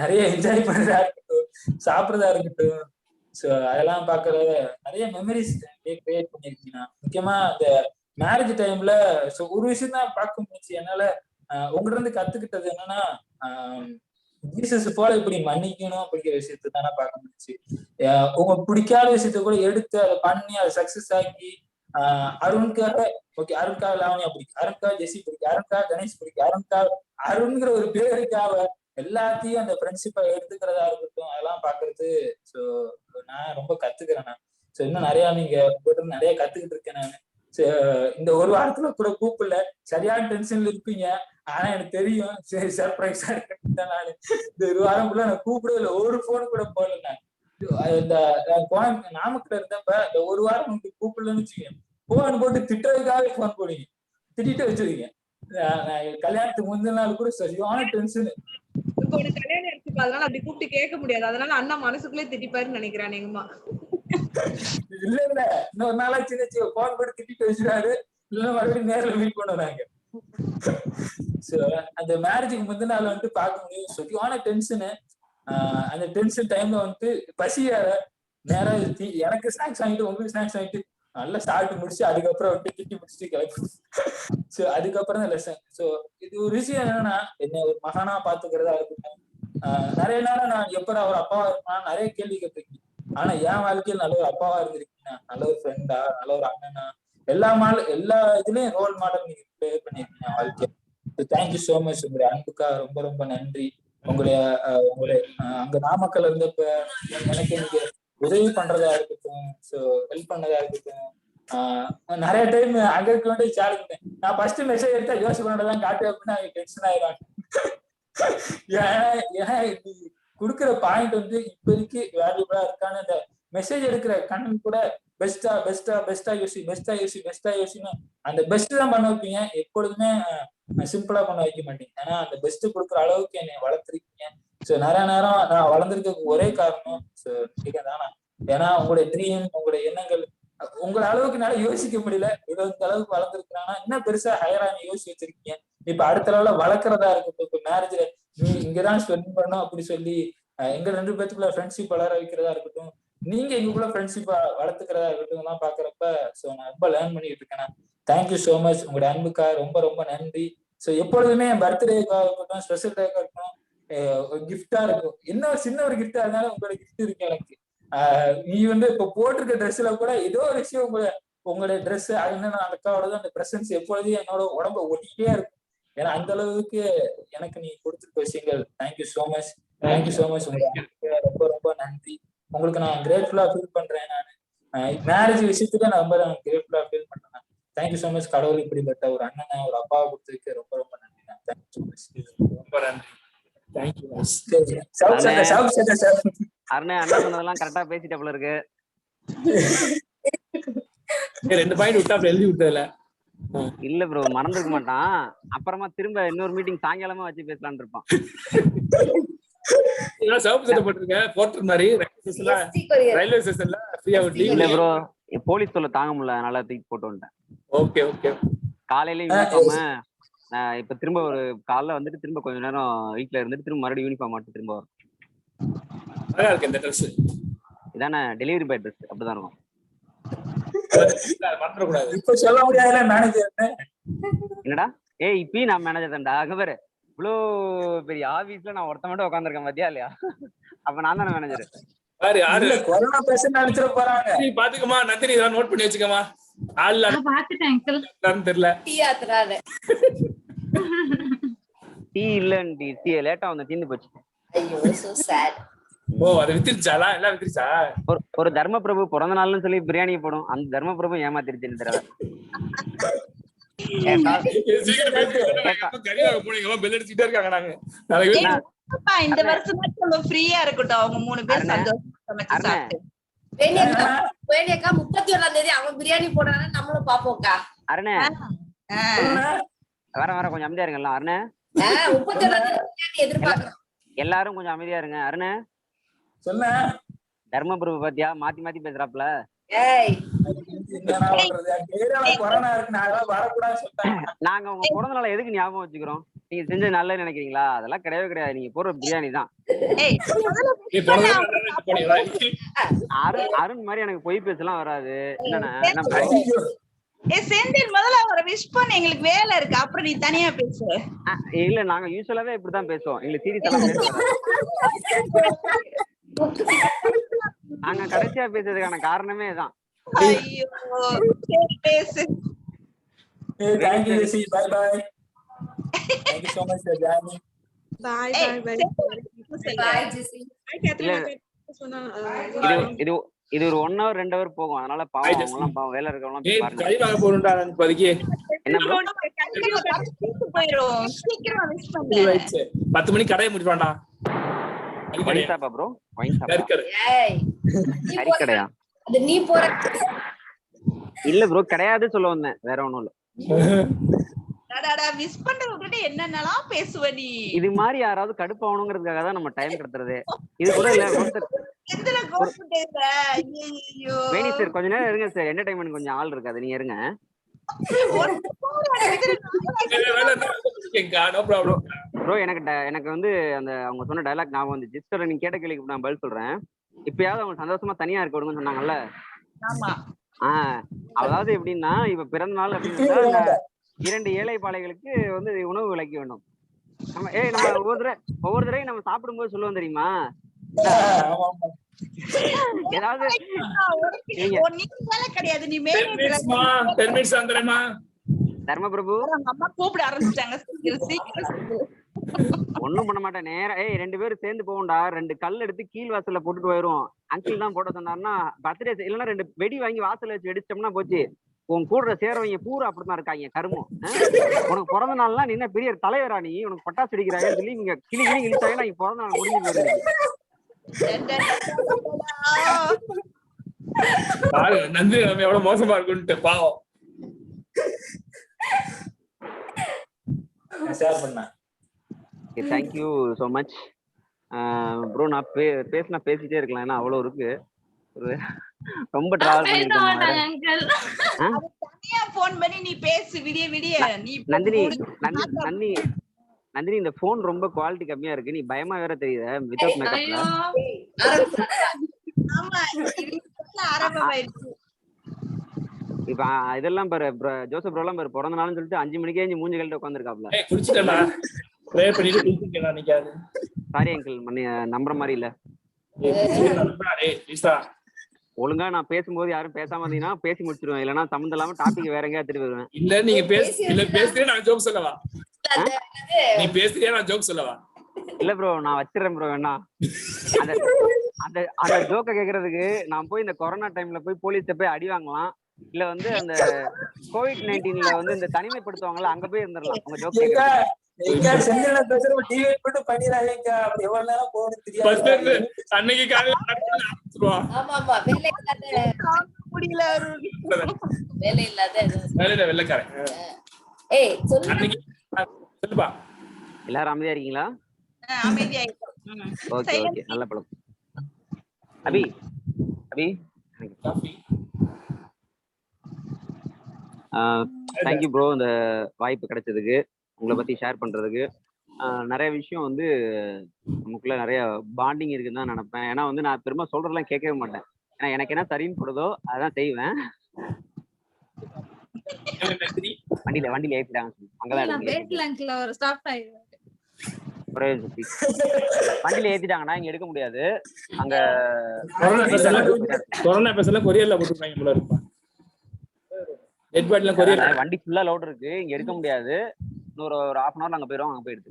நிறைய என்ஜாய் பண்றதா இருக்கட்டும், சாப்பிட்றதா இருக்கட்டும், ஸோ அதெல்லாம் பாக்குறத நிறைய மெமரிஸ் கிரியேட் பண்ணிருக்கீங்க. முக்கியமா இந்த மேரேஜ் டைம்ல ஒரு விஷயம் தான் பார்க்க முடிச்சு என்னால. உங்கள்கிட்ட இருந்து கத்துக்கிட்டது என்னன்னா, ஜீசஸ் போல இப்படி மன்னிக்கணும் அப்படிங்கிற விஷயத்த தானே பார்க்க முடிச்சு. உங்களுக்கு பிடிக்காத விஷயத்த கூட எடுத்து அதை பண்ணி அதை சக்சஸ் ஆக்கி, அருணுக்காக ஓகே, அருணுக்காக லாவணியா பிடிக்கும், அருணுக்காக ஜெசி பிடிக்கும், அருணுக்காக கணேஷ் பிடிக்கும், அருணுக்காக அருண்கிற ஒரு பேருக்காக எல்லாத்தையும் அந்த ஃப்ரெண்ட்ஷிப்பை எடுத்துக்கிறதா இருக்கட்டும், அதெல்லாம் பாக்குறது. ஸோ நான் ரொம்ப கத்துக்கிறேன் நான். ஸோ இன்னும் நிறைய நீங்க நிறைய கத்துக்கிட்டு இருக்கேன் நான். இந்த ஒரு வாரத்துல கூட கூப்பிடல, சரியான டென்ஷன்ல இருப்பீங்க. ஆனா எனக்கு தெரியும் சரி சர்ப்ரைஸா இருக்கேன். நான் இந்த ஒரு வாரம்குள்ள நான் கூப்பிடவே இல்லை, ஒரு போன் கூட போடல. நான் இந்த நாமக்கல்ல இருந்தப்ப இந்த ஒரு வாரம் உங்களுக்கு கூப்பிடலன்னு வச்சுக்கேன், போன் போட்டு திட்டுறதுக்காக போன் போடுவீங்க, திட்டிட்டு வச்சிருக்கீங்க. கல்யாணத்துக்கு முந்தின நாள் கூட சரியான டென்ஷன். இப்போ ஒரு கல்யாணம் இருக்கு, அதனால அப்படி கூப்பிட்டு கேட்க முடியாது. அதனால அண்ணா மனசுக்குள்ளே திட்டிப்பாருன்னு நினைக்கிறேன் எங்கம்மா. இல்ல இல்ல, இன்னொரு நாளா சின்ன போன் போட்டு திட்டிட்டு வச்சிருக்காரு, இல்ல மறுபடியும் நேரில் மீட் பண்ணுவாங்க. அந்த மேரேஜுக்கு முந்தின நாள் வந்துட்டு பார்க்க முடியும், சரியான டென்ஷனு. அந்த டென்ஷன் டைம்ல வந்துட்டு பசியார நேரம் எனக்கு ஸ்நாக்ஸ் வாங்கிட்டு உங்களுக்கு ஸ்நாக்ஸ் வாங்கிட்டு நல்லா சாப்பிட்டு முடிச்சு அதுக்கப்புறம் வந்துட்டு திட்டி முடிச்சுட்டு கிளம்பி. ஸோ அதுக்கப்புறம் தான் லெசன். ஸோ இது ஒரு விஷயம் என்னன்னா, என்ன ஒரு மகானா பாத்துக்கிறதா இருக்கட்டும். நிறைய நேரம் நான் எப்படா ஒரு அப்பாவா இருப்பான் நிறைய கேள்வி கேட்டிருக்கேன். ஆனா என் வாழ்க்கையில் நல்ல ஒரு அப்பாவா இருந்திருக்கீங்க, நல்ல ஒரு ஃப்ரெண்டா, நல்ல ஒரு அண்ணனா, எல்லா இதுலயும் ரோல் மாடல் நீங்க ப்ளே பண்ணிருக்கீங்க என் வாழ்க்கை. Thank you so much. உங்களுடைய அன்புக்கா ரொம்ப ரொம்ப நன்றி. உங்களை அங்க நாமக்கல் இருந்தப்ப எனக்கு நீங்க உதவி பண்றதா இருக்கட்டும், ஸோ ஹெல்ப் பண்ணதா இருக்கட்டும். நிறைய டைம் அங்க இருக்க வேண்டிய சேலஞ்ச். நான் ஃபர்ஸ்ட் மெசேஜ் எடுத்தா யோசிச்சு பண்ணதான் காட்டு அப்படின்னா டென்ஷன் ஆயிடும். ஏன்னா கொடுக்குற பாயிண்ட் வந்து இப்போதைக்கு வேல்யூபிளா இருக்கான்னு அந்த மெசேஜ் எடுக்கிற கண்ணன் கூட பெஸ்டா யோசின்னு அந்த பெஸ்ட் தான் பண்ண வைப்பீங்க. எப்பொழுதுமே சிம்பிளா பண்ண வைக்க மாட்டீங்க. ஏன்னா அந்த பெஸ்ட் கொடுக்குற அளவுக்கு என்னை வளர்த்துருக்கீங்க. ஸோ நிறைய நேரம் நான் வளர்ந்துருக்க ஒரே காரணம் தானா, ஏன்னா உங்களுடைய ட்ரீம், உங்களுடைய எண்ணங்கள் உங்களை அளவுக்கு என்னால யோசிக்க முடியல. இந்த அளவுக்கு வளர்ந்துருக்காங்கன்னா இன்னும் பெருசா ஹையரா நீ யோசிச்சு வச்சிருக்கீங்க. இப்ப அடுத்த அளவுல வளர்க்கறதா இருக்கட்டும், இப்ப மேரேஜ்ல நீ இங்கதான் ஸ்பெண்ட் பண்ணும் அப்படி சொல்லி எங்க 2 பேத்துக்குள்ள ஃப்ரெண்ட்ஷிப் வளர வைக்கிறதா இருக்கட்டும், நீங்க எங்களுக்குள்ள ஃப்ரெண்ட்ஷிப்பா வளர்த்துக்கிறதா இருக்கட்டும், எல்லாம் பாக்குறப்ப ஸோ நான் ரொம்ப லேர்ன் பண்ணிட்டு இருக்கேன். Thank you so much. உங்களோட அன்புக்கா ரொம்ப ரொம்ப நன்றி. ஸோ எப்பொழுதுமே என் பர்த்டேக்காக இருக்கட்டும், ஸ்பெஷல் டேக்கா இருக்கட்டும், கிஃப்டா இருக்கும். இன்னும் சின்ன ஒரு கிஃப்டா இருந்தாலும் உங்களோட கிஃப்ட் இருக்கு எனக்கு. நீ வந்து இப்ப போட்டிருக்க ட்ரெஸ்ல கூட ஏதோ ஒரு விஷயம் உங்களுடைய ட்ரெஸ் அது அந்த அக்காவோட அந்த பிரசன்ஸ் எப்பொழுதும் என்னோட உடம்ப ஒட்டிக்கிட்டே இருக்கும். ஏன்னா அந்த அளவுக்கு எனக்கு நீ கொடுத்துருக்க விஷயங்கள். Thank you so much. Thank you so much. உங்களுக்கு ரொம்ப ரொம்ப நன்றி. உங்களுக்கு நான் கிரேட்ஃபுல்லா ஃபீல் பண்றேன். நான் மேரேஜ் விஷயத்துக்கு நான் ரொம்ப கிரேட்ஃபுல்லா ஃபீல் பண்றேன். Thank you so much. கடவுள் இப்படிப்பட்ட ஒரு அண்ணனை ஒரு அப்பாவை கொடுத்ததுக்கு ரொம்ப ரொம்ப நன்றி. Thank you so much. ரொம்ப நன்றி. அருணே அண்ணா சொன்னதெல்லாம் கரெக்டா பேசிட்டே இருக்கு. 2 பாயிண்ட் விட்டா எழுதி விட்டதுல இல்ல ப்ரோ, மறந்துருக்க மாட்டான். அப்புறமா திரும்ப இன்னொரு மீட்டிங் சாயங்காலமா வச்சு பேசலாம்னு இருப்பான். சவுப்பு சட்டை போட்டிருக்கேன் போர்ட்டர் மாதிரி ரயில்வே ஸ்டேஷன்ல ஃப்ரீயா விட்டு. இல்ல ப்ரோ, போலீஸ் தொல்லை தாங்க முடியல, அதனால தூக்கி போட்டு வந்துட்டேன். Okay okay. காலையில யூனிஃபார்ம் இப்ப திரும்ப ஒரு காலைல வந்துட்டு திரும்ப கொஞ்ச நேரம் வீட்டுல இருந்துட்டு திரும்ப மறுபடியும் யூனிஃபார்ம் மாட்டு திரும்ப வரும். நல்லா இருக்கு இந்த ட்ரெஸ். இதானே டெலிவரி பாய் ட்ரெஸ், அப்படிதான் இருக்கும். இப்ப சொல்ல முடியாதுல மேனேஜர். என்னடா ஏய் இப்பயும் நான் மேனேஜர் தான்டா. அங்க பாரு இவ்வளோ பெரிய ஆபீஸ்ல நான் ஒருத்த மட்டும் உட்காந்துருக்கேன் பாத்தியா இல்லையா? அப்ப நான் தானே மேனேஜர். பாரு யாரு கொரோனா பேஷண்ட் அடிச்சிட போறாங்க. நீ பாத்துக்கமா நந்தினி, இதெல்லாம் நோட் பண்ணி வச்சுக்கமா. ஆள் பாத்துட்டேன் அங்கிள். தெரியல. டீ ஆத்துறாரு. டீ இல்லன்னு டீ லேட்டா வந்து தீந்து போச்சு. ஐயோ சோ சேட். ஓ அது வித்திருச்சாலா? எல்லாம் வித்திருச்சா? ஒரு தர்ம பிரபு பிறந்த நாள்னு சொல்லி பிரியாணி போடும், அந்த தர்ம பிரபு ஏமாத்திருச்சுன்னு தெரியல. இந்த வருஷம் நம்ம ஃப்ரீயா இருக்கட்டும், அவங்க 3 பேர் சந்தோஷமா சாப்பிட்டு. வேணியக்கா 31ஆம் தேதி அவன் பிரியாணி போடுறானே, நம்மளும் பாப்போம்க்கா. அருணே வர கொஞ்சம் அமைதியா இருங்கல்ல. அருணே 31ஆம் தேதி பிரியாணி எதிர்பார்க்கிறோம். எல்லாரும் கொஞ்சம் அமைதியா இருங்க. அருணே சொல்ல தர்மபுரம் பாத்தியா மாத்தி மாத்தி பேசுறாப்ல. கொரோனா இருக்கு வரக்கூடாது சொல்லிட்டாங்க. நாங்க உங்க பிறந்த நாளை எதுக்கு ஞாபகம் வச்சுக்கிறோம்? நீங்க செஞ்சது நல்லது நினைக்கிறீங்களா? அதெல்லாம் கிடையவே கிடையாது. நீங்க போடுற பிரியாணி தான். அருண் மாதிரி எனக்கு பொய் பேசலாம் வராது. என்னன்னா செந்தில் முதல்ல அவரை விஷ் பண்ண, எங்களுக்கு வேலை இருக்கு, அப்புறம் நீ தனியா பேசு. இல்ல நாங்க யூசுவலாவே இப்படிதான் பேசுவோம். எங்களுக்கு சீரியஸ் எல்லாம் நாங்க கடைசியா பேசுறதுக்கான காரணமே தான். ஐயோ சரி பேசு. Thank you Jesse, bye bye. Thank you so much for joining. Bye bye bye. Bye Jesse. இது ஒரு 1 hour 2 hour போகும். அதனால பாவம் அவங்க எல்லாம் பாவம் வேலை இருக்கவங்க ஏய் கை வாங்க போறடா இப்போதைக்கு. என்ன ப்ரோ போயிரும், சீக்கிரம் விஷ் பண்ணு. 10 மணிக்கு கடையை முடிப்பான்டா. வைன் ஷாப்பா ப்ரோ? வைன் ஷாப்பா? ஏய் கறி கடையா? அது நீ போற இல்ல ப்ரோ கிடையாது சொல்ல வந்தேன், வேற ஒண்ணும் இல்ல. டடடா விஷ் பண்றவங்க என்னென்னலாம் பேசுவ நீ? இது மாதிரி யாராவது கடுப்பாவணுங்கிறதுக்காக தான் நம்ம டைம் கடத்துறது. இது கூட இல்ல எந்தல கோபப்பட்டேற. ஐயோ வேணி சார் கொஞ்ச நேரம் இருங்க சார், என்டர்டைன்மென்ட் கொஞ்சம் ஆள் இருக்காது, நீங்க இருங்க. ப்ரோ எனக்கு வந்து அந்த அவங்க சொன்ன டயலாக் ஞாபகம் வந்துச்சு. சிஸ்டர் நீங்க கேட்ட கேள்விக்கு நான் பதில் சொல்றேன். இப்பயாவது அவங்க சந்தோஷமா தனியா இருக்க விடுங்கன்னு சொன்னாங்கல்ல. ஆமா. அதாவது எப்படின்னா இப்ப பிறந்த நாள் அப்படின்னா 2 ஏழை பாளைகளுக்கு வந்து உணவு விலைக்க வேண்டும். நம்ம நம்ம ஒவ்வொரு தடவையும் நம்ம சாப்பிடும்போது சொல்லுவோம் தெரியுமா, ஏதாவது கிடையாது நீ தர்ம பிரபு அம்மா கூப்பிட ஆரம்பிச்சிட்டாங்க. ஒண்ணும் பண்ண மாட்டேன் நேரா 2 பேரும் சேர்ந்து போவோம்டா. 2 கல் எடுத்து கீழ் வாசல்ல போட்டுட்டு போயிரும். அங்கிள் தான் போட சொன்னாருன்னா பர்த்டே இல்லைன்னா 2 வெடி வாங்கி வாசல்ல வச்சு வெடிச்சோம்னா போச்சு. உன் கூட சேரவங்க பூரா அப்படிதான் இருக்காங்க கருமம். உனக்கு பிறந்த நாள்லாம் நீ என்ன பெரிய தலைவரா, நீ உனக்கு பட்டாசு அடிக்கிறாங்கன்னு சொல்லி நீங்க கிளி இழுத்தாங்க. நீங்க பிறந்த நாள் முடிஞ்சு போயிருது. நன்றி நம்ம எவ்வளவு மோசமா இருக்குன்ட்டு பாவம். ஷேர் பண்ணேன். Thank you so much bro. நான் பேசிட்டே இருக்கலாம், ஏன்னா அவ்வளோ இருக்கு. ரொம்ப டிராவல் பண்ணிருக்கேன். போன் பண்ணி நீ பேசு விடிய விடிய. நந்தினி இந்த போன் ரொம்ப குவாலிட்டி கம்மியா இருக்கு, நீ பயமா வேற தெரியுது வித்அவுட் மேக்கப்ல. இப்ப இதெல்லாம் பாரு ஜோசப் ப்ரோ எல்லாம் பாரு பிறந்த நாள்னு சொல்லிட்டு 5 மணிக்கே மூஞ்சி கழிட்டு உட்காந்துருக்காப்ல. சாரி அங்கிள், நம்புற மாதிரி இல்ல. ஒழுங்கா நான் பேசும்போது யாரும் பேசாம இருந்தீங்கன்னா பேசி முடிச்சிருவேன், இல்லன்னா சம்மந்தம் இல்லாம டாபிக் வேற எங்கேயா திருப்பி வருவேன். இல்ல நீங்க பேசுறீங்க நான் ஜோக் சொல்லவா? நீ பேசுறியா நான் ஜோக் சொல்லவா? இல்ல ப்ரோ நான் வச்சிடறேன் ப்ரோ. வேணா அந்த ஜோக்க கேக்குறதுக்கு நான் போய் இந்த கொரோனா டைம்ல போய் போலீஸ்ல போய் அடி வாங்கலாம், இல்ல வந்து அந்த COVID-19ல வந்து இந்த தனிமைப்படுத்துவாங்கல்ல அங்க போய் இருந்துடலாம். உங்க ஜோக் கேக்குறது அன்னைக்கு காலையில வெள்ளக்காரன். எல்லாரும் அமைதியா இருக்கீங்களா? ஓகே ஓகே நல்ல பழக்கம். அபி தேங்க்யூ ப்ரோ இந்த வாய்ப்பு கிடைச்சதுக்கு, உங்களை பத்தி ஷேர் பண்றதுக்கு. நிறைய விஷயம் வந்து நமக்குள்ள நிறைய பாண்டிங் இருக்குன்னு தான் நினைப்பேன். ஏன்னா வந்து நான் பெருமை சொல்றதெல்லாம் கேட்கவே மாட்டேன். ஏன்னா எனக்கு என்ன சரின்னு படுதோ அதான் செய்வேன். வண்டியில ஏத்திட்டாங்க, அங்கதான் வண்டியில ஏத்திட்டாங்கன்னா இங்க எடுக்க முடியாது. அங்க கொரியர்ல போட்டுருப்பாங்க போல இருப்பாங்க. வண்டி ஃபுல்லா லோட் இருக்கு, இங்க எடுக்க முடியாது. இன்னொரு ஒரு half an hour அங்க போயிரும். அங்க போயிடுது.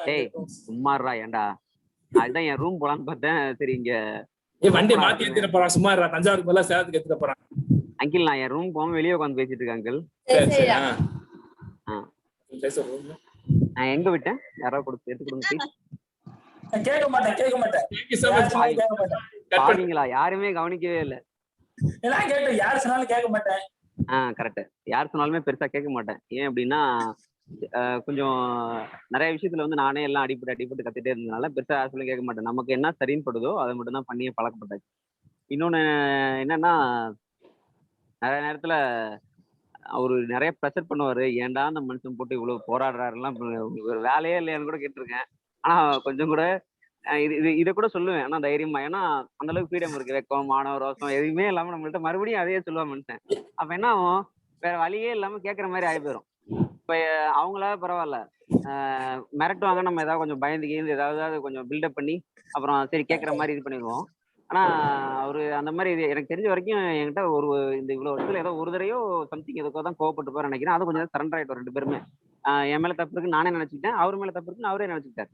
டேய் சும்மாறா, ஏன்டா அதுதான் என் ரூம் போலான்னு பார்த்தேன். சரி இங்க வண்டி மாத்தி ஏத்திட போறான். சும்மாறா, தஞ்சாவூருக்கு பதிலா சேலத்துக்கு ஏத்திட போறான். அங்கிள் நான் என் ரூம் போகாம வெளியே உட்காந்து பேசிட்டு இருக்கேன் அங்கிள். நான் எங்க விட்டேன்? யாராவது கொடுத்து எடுத்து கொடுங்க. கேட்க மாட்டேன். யாருமே கவனிக்கவே இல்லை. யார் சொன்னாலும் கேட்க மாட்டேன். கரெக்ட். யார் சொன்னாலுமே பெருசா கேட்க மாட்டேன். ஏன் அப்படின்னா கொஞ்சம் நிறைய விஷயத்துல வந்து நானே எல்லாம் அடிப்பட்டு கத்துட்டே இருந்ததுனால பெருசா யார் சொல்லும் கேட்க மாட்டேன். நமக்கு என்ன சரின்னு படுதோ அதை மட்டும் தான் பண்ணியே பழக்கப்பட்டாச்சு. இன்னொன்னு என்னன்னா, நிறைய நேரத்துல அவரு நிறைய ப்ரெஷர் பண்ணுவாரு. ஏன்டா அந்த மனுஷன் போட்டு இவ்வளவு போராடுறாருலாம், ஒரு வேலையே இல்லையான்னு கூட கேட்டிருக்கேன். ஆனா கொஞ்சம் கூட இதை கூட சொல்லுவேன். ஆனா தைரியமா, ஏன்னா அந்த அளவுக்கு ஃப்ரீடம் இருக்கு. வெக்கம், மானம், ரோசம் எதுவுமே இல்லாம நம்மள்ட்ட மறுபடியும் அதையே சொல்லுவா மனுஷன். அப்ப என்ன ஆகும், வேற வழியே இல்லாம கேட்கற மாதிரி ஆகி போயிடும். இப்ப அவங்களா பரவாயில்ல, மிரட்டுவாங்க, நம்ம ஏதாவது கொஞ்சம் பயந்து கீழ்ந்து ஏதாவது கொஞ்சம் பில்டப் பண்ணி அப்புறம் சரி கேட்கற மாதிரி இது பண்ணிடுவோம். ஆனா அவரு அந்த மாதிரி இது எனக்கு தெரிஞ்ச வரைக்கும் என்கிட்ட ஒரு இந்த இவ்வளவு வருஷத்துல ஏதோ ஒரு தடையோ சம்திங் எதுக்கோ தான் கோவப்பட்டு போற நினைக்கிறேன். அது கொஞ்சம் சரண்டர் ஆயிட்டோம் ரெண்டு பேருமே. என் மேல தப்பு இருக்குன்னு நானே நினைச்சுக்கிட்டேன், அவர் மேல தப்பு இருக்குன்னு அவரே நினைச்சுக்கிட்டாரு.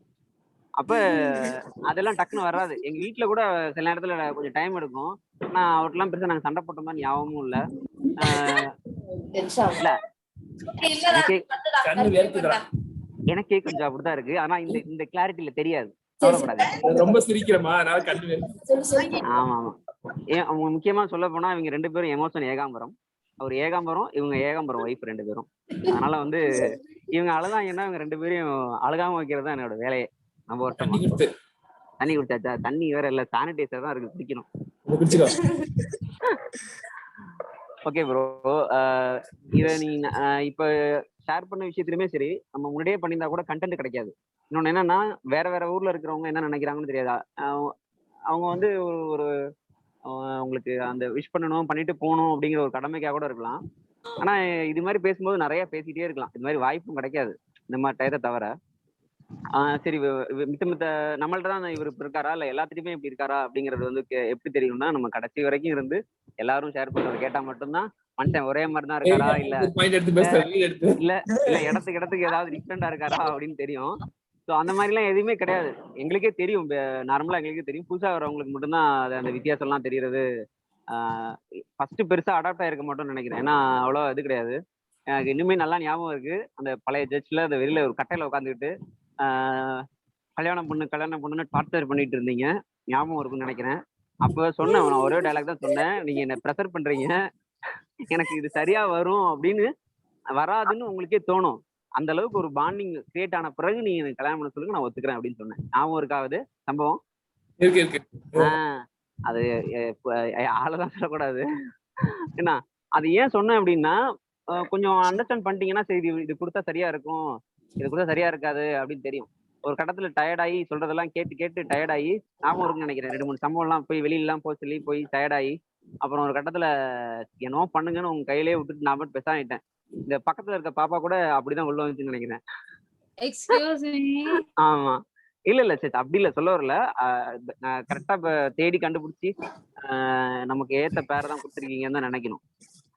அப்ப அதெல்லாம் டக்குன்னு வராது. எங்க வீட்டுல கூட சில நேரத்துல கொஞ்சம் டைம் எடுக்கும். நான் அவர்கிட்டலாம் பெருசா நாங்க சண்டை போட்ட மாதிரி ஞாபகமும் இல்ல. எனக்கே கொஞ்சம் அப்படிதான் இருக்கு. ஆனா இந்த கிளாரிட்டியில தெரியாது. ரொம்ப சிரிக்கிறமா, ஆமா ஆமா. அவங்க முக்கியமா சொல்ல போனா இவங்க ரெண்டு பேரும் எமோஷன் ஏகாம்பரம். அவர் ஏகாம்பரம், இவங்க ஏகாம்பரம் ஒய்ஃப் ரெண்டு பேரும். அதனால வந்து இவங்க அழுதாங்கன்னா இவங்க ரெண்டு பேரையும் அழுகாம வைக்கிறது தான் என்னோட வேலையே. நம்ம ஒரு தண்ணி குடிச்சாச்சா? தண்ணி வேற இல்ல, சானிடைசர் தான் இருக்கு, குடிக்கணும். ஓகே ப்ரோ, இத நீங்க இப்ப ஷேர் பண்ண விஷயத்துலயுமே சரி, நம்ம முன்னாடியே பண்ணியிருந்தா கூட கண்டென்ட் கிடைக்காது. இன்னொன்னு என்னன்னா, வேற வேற ஊர்ல இருக்கிறவங்க என்ன நினைக்கிறாங்கன்னு தெரியாதா. அவங்க வந்து ஒரு உங்களுக்கு அந்த விஷ் பண்ணணும், பண்ணிட்டு போகணும் அப்படிங்கிற ஒரு கடமைக்காக கூட இருக்கலாம். ஆனா இது மாதிரி பேசும்போது நிறைய பேசிட்டே இருக்கலாம். இது மாதிரி வாய்ப்பும் கிடைக்காது இந்த மாதிரி டயத்தை தவிர. சரி மித்த நம்மள்ட்ட தான் இவர் இப்ப இருக்காரா இல்ல எல்லாத்துலயுமே இப்படி இருக்காரா அப்படிங்கிறது வந்து எப்படி தெரியும்னா, நம்ம கடைசி வரைக்கும் இருந்து எல்லாரும் ஷேர் பண்றது கேட்டா மட்டும்தான் மனுஷன் ஒரே மாதிரி தான் இருக்காரா இல்ல இடத்துக்கு ஏதாவது டிஃப்ரெண்டா இருக்காரா அப்படின்னு தெரியும். ஸோ அந்த மாதிரிலாம் எதுவுமே கிடையாது. எங்களுக்கே தெரியும், நார்மலா எங்களுக்கே தெரியும். புதுசா வரவங்களுக்கு மட்டும்தான் அந்த வித்தியாசம்லாம் தெரியுறது. ஃபர்ஸ்ட் பெருசா அடாப்ட் ஆயிருக்க மாட்டோம்னு நினைக்கிறேன். ஏன்னா அவ்வளோ இது கிடையாது. எனக்கு இன்னுமே நல்லா ஞாபகம் இருக்கு, அந்த பழைய ஜட்ஜ்ல அந்த வெளியில ஒரு கட்டையில உட்காந்துக்கிட்டு கல்யாணம் பொண்ணுன்னு டார்ச்சர் பண்ணிட்டு இருந்தீங்க, ஞாபகம் இருக்குன்னு நினைக்கிறேன். அப்ப சொன்னேன், நான் ஒரே டைலாக் தான் சொன்னேன், நீங்க என்ன ப்ரெஷர் பண்றீங்க, எனக்கு இது சரியா வரும் அப்படின்னு வராதுன்னு உங்களுக்கே தோணும். அந்த அளவுக்கு ஒரு பாண்டிங் கிரியேட் ஆன பிறகு நீங்க எனக்கு கல்யாணம் பண்ண சொல்லுங்க, நான் ஒத்துக்கிறேன் அப்படின்னு சொன்னேன். ஞாபகம் இருக்காவது சம்பவம்? அது ஆளதான் சொல்லக்கூடாது. ஏன்னா அது ஏன் சொன்னேன் அப்படின்னா, கொஞ்சம் அண்டர்ஸ்டாண்ட் பண்ணிட்டீங்கன்னா சரி இது கொடுத்தா சரியா இருக்கும், இது கொடுத்தா சரியா இருக்காது அப்படின்னு தெரியும். ஒரு கட்டத்துல டயர்டாகி சொல்றதெல்லாம் கேட்டு டயர்டாகி, ஞாபகம் இருக்குன்னு நினைக்கிறேன், 2-3 சம்பவம்லாம் போய் வெளியிலாம் போய் டயர்டாகி அப்புறம் ஒரு கட்டத்துல என்னவோ பண்ணுங்கன்னு உங்க கையிலேயே விட்டுட்டு நான் மட்டும் பெசாயிட்டேன். இந்த பக்கத்துல இருக்க பாப்பா கூட அப்படிதான் உள்ள வந்துச்சுன்னு நினைக்கிறேன். ஆமா, இல்ல சரி அப்படி இல்ல, சொல்ல வரல. கரெக்டா இப்ப தேடி கண்டுபிடிச்சி நமக்கு ஏத்த பேரை தான் கொடுத்துருக்கீங்கன்னு தான் நினைக்கணும்.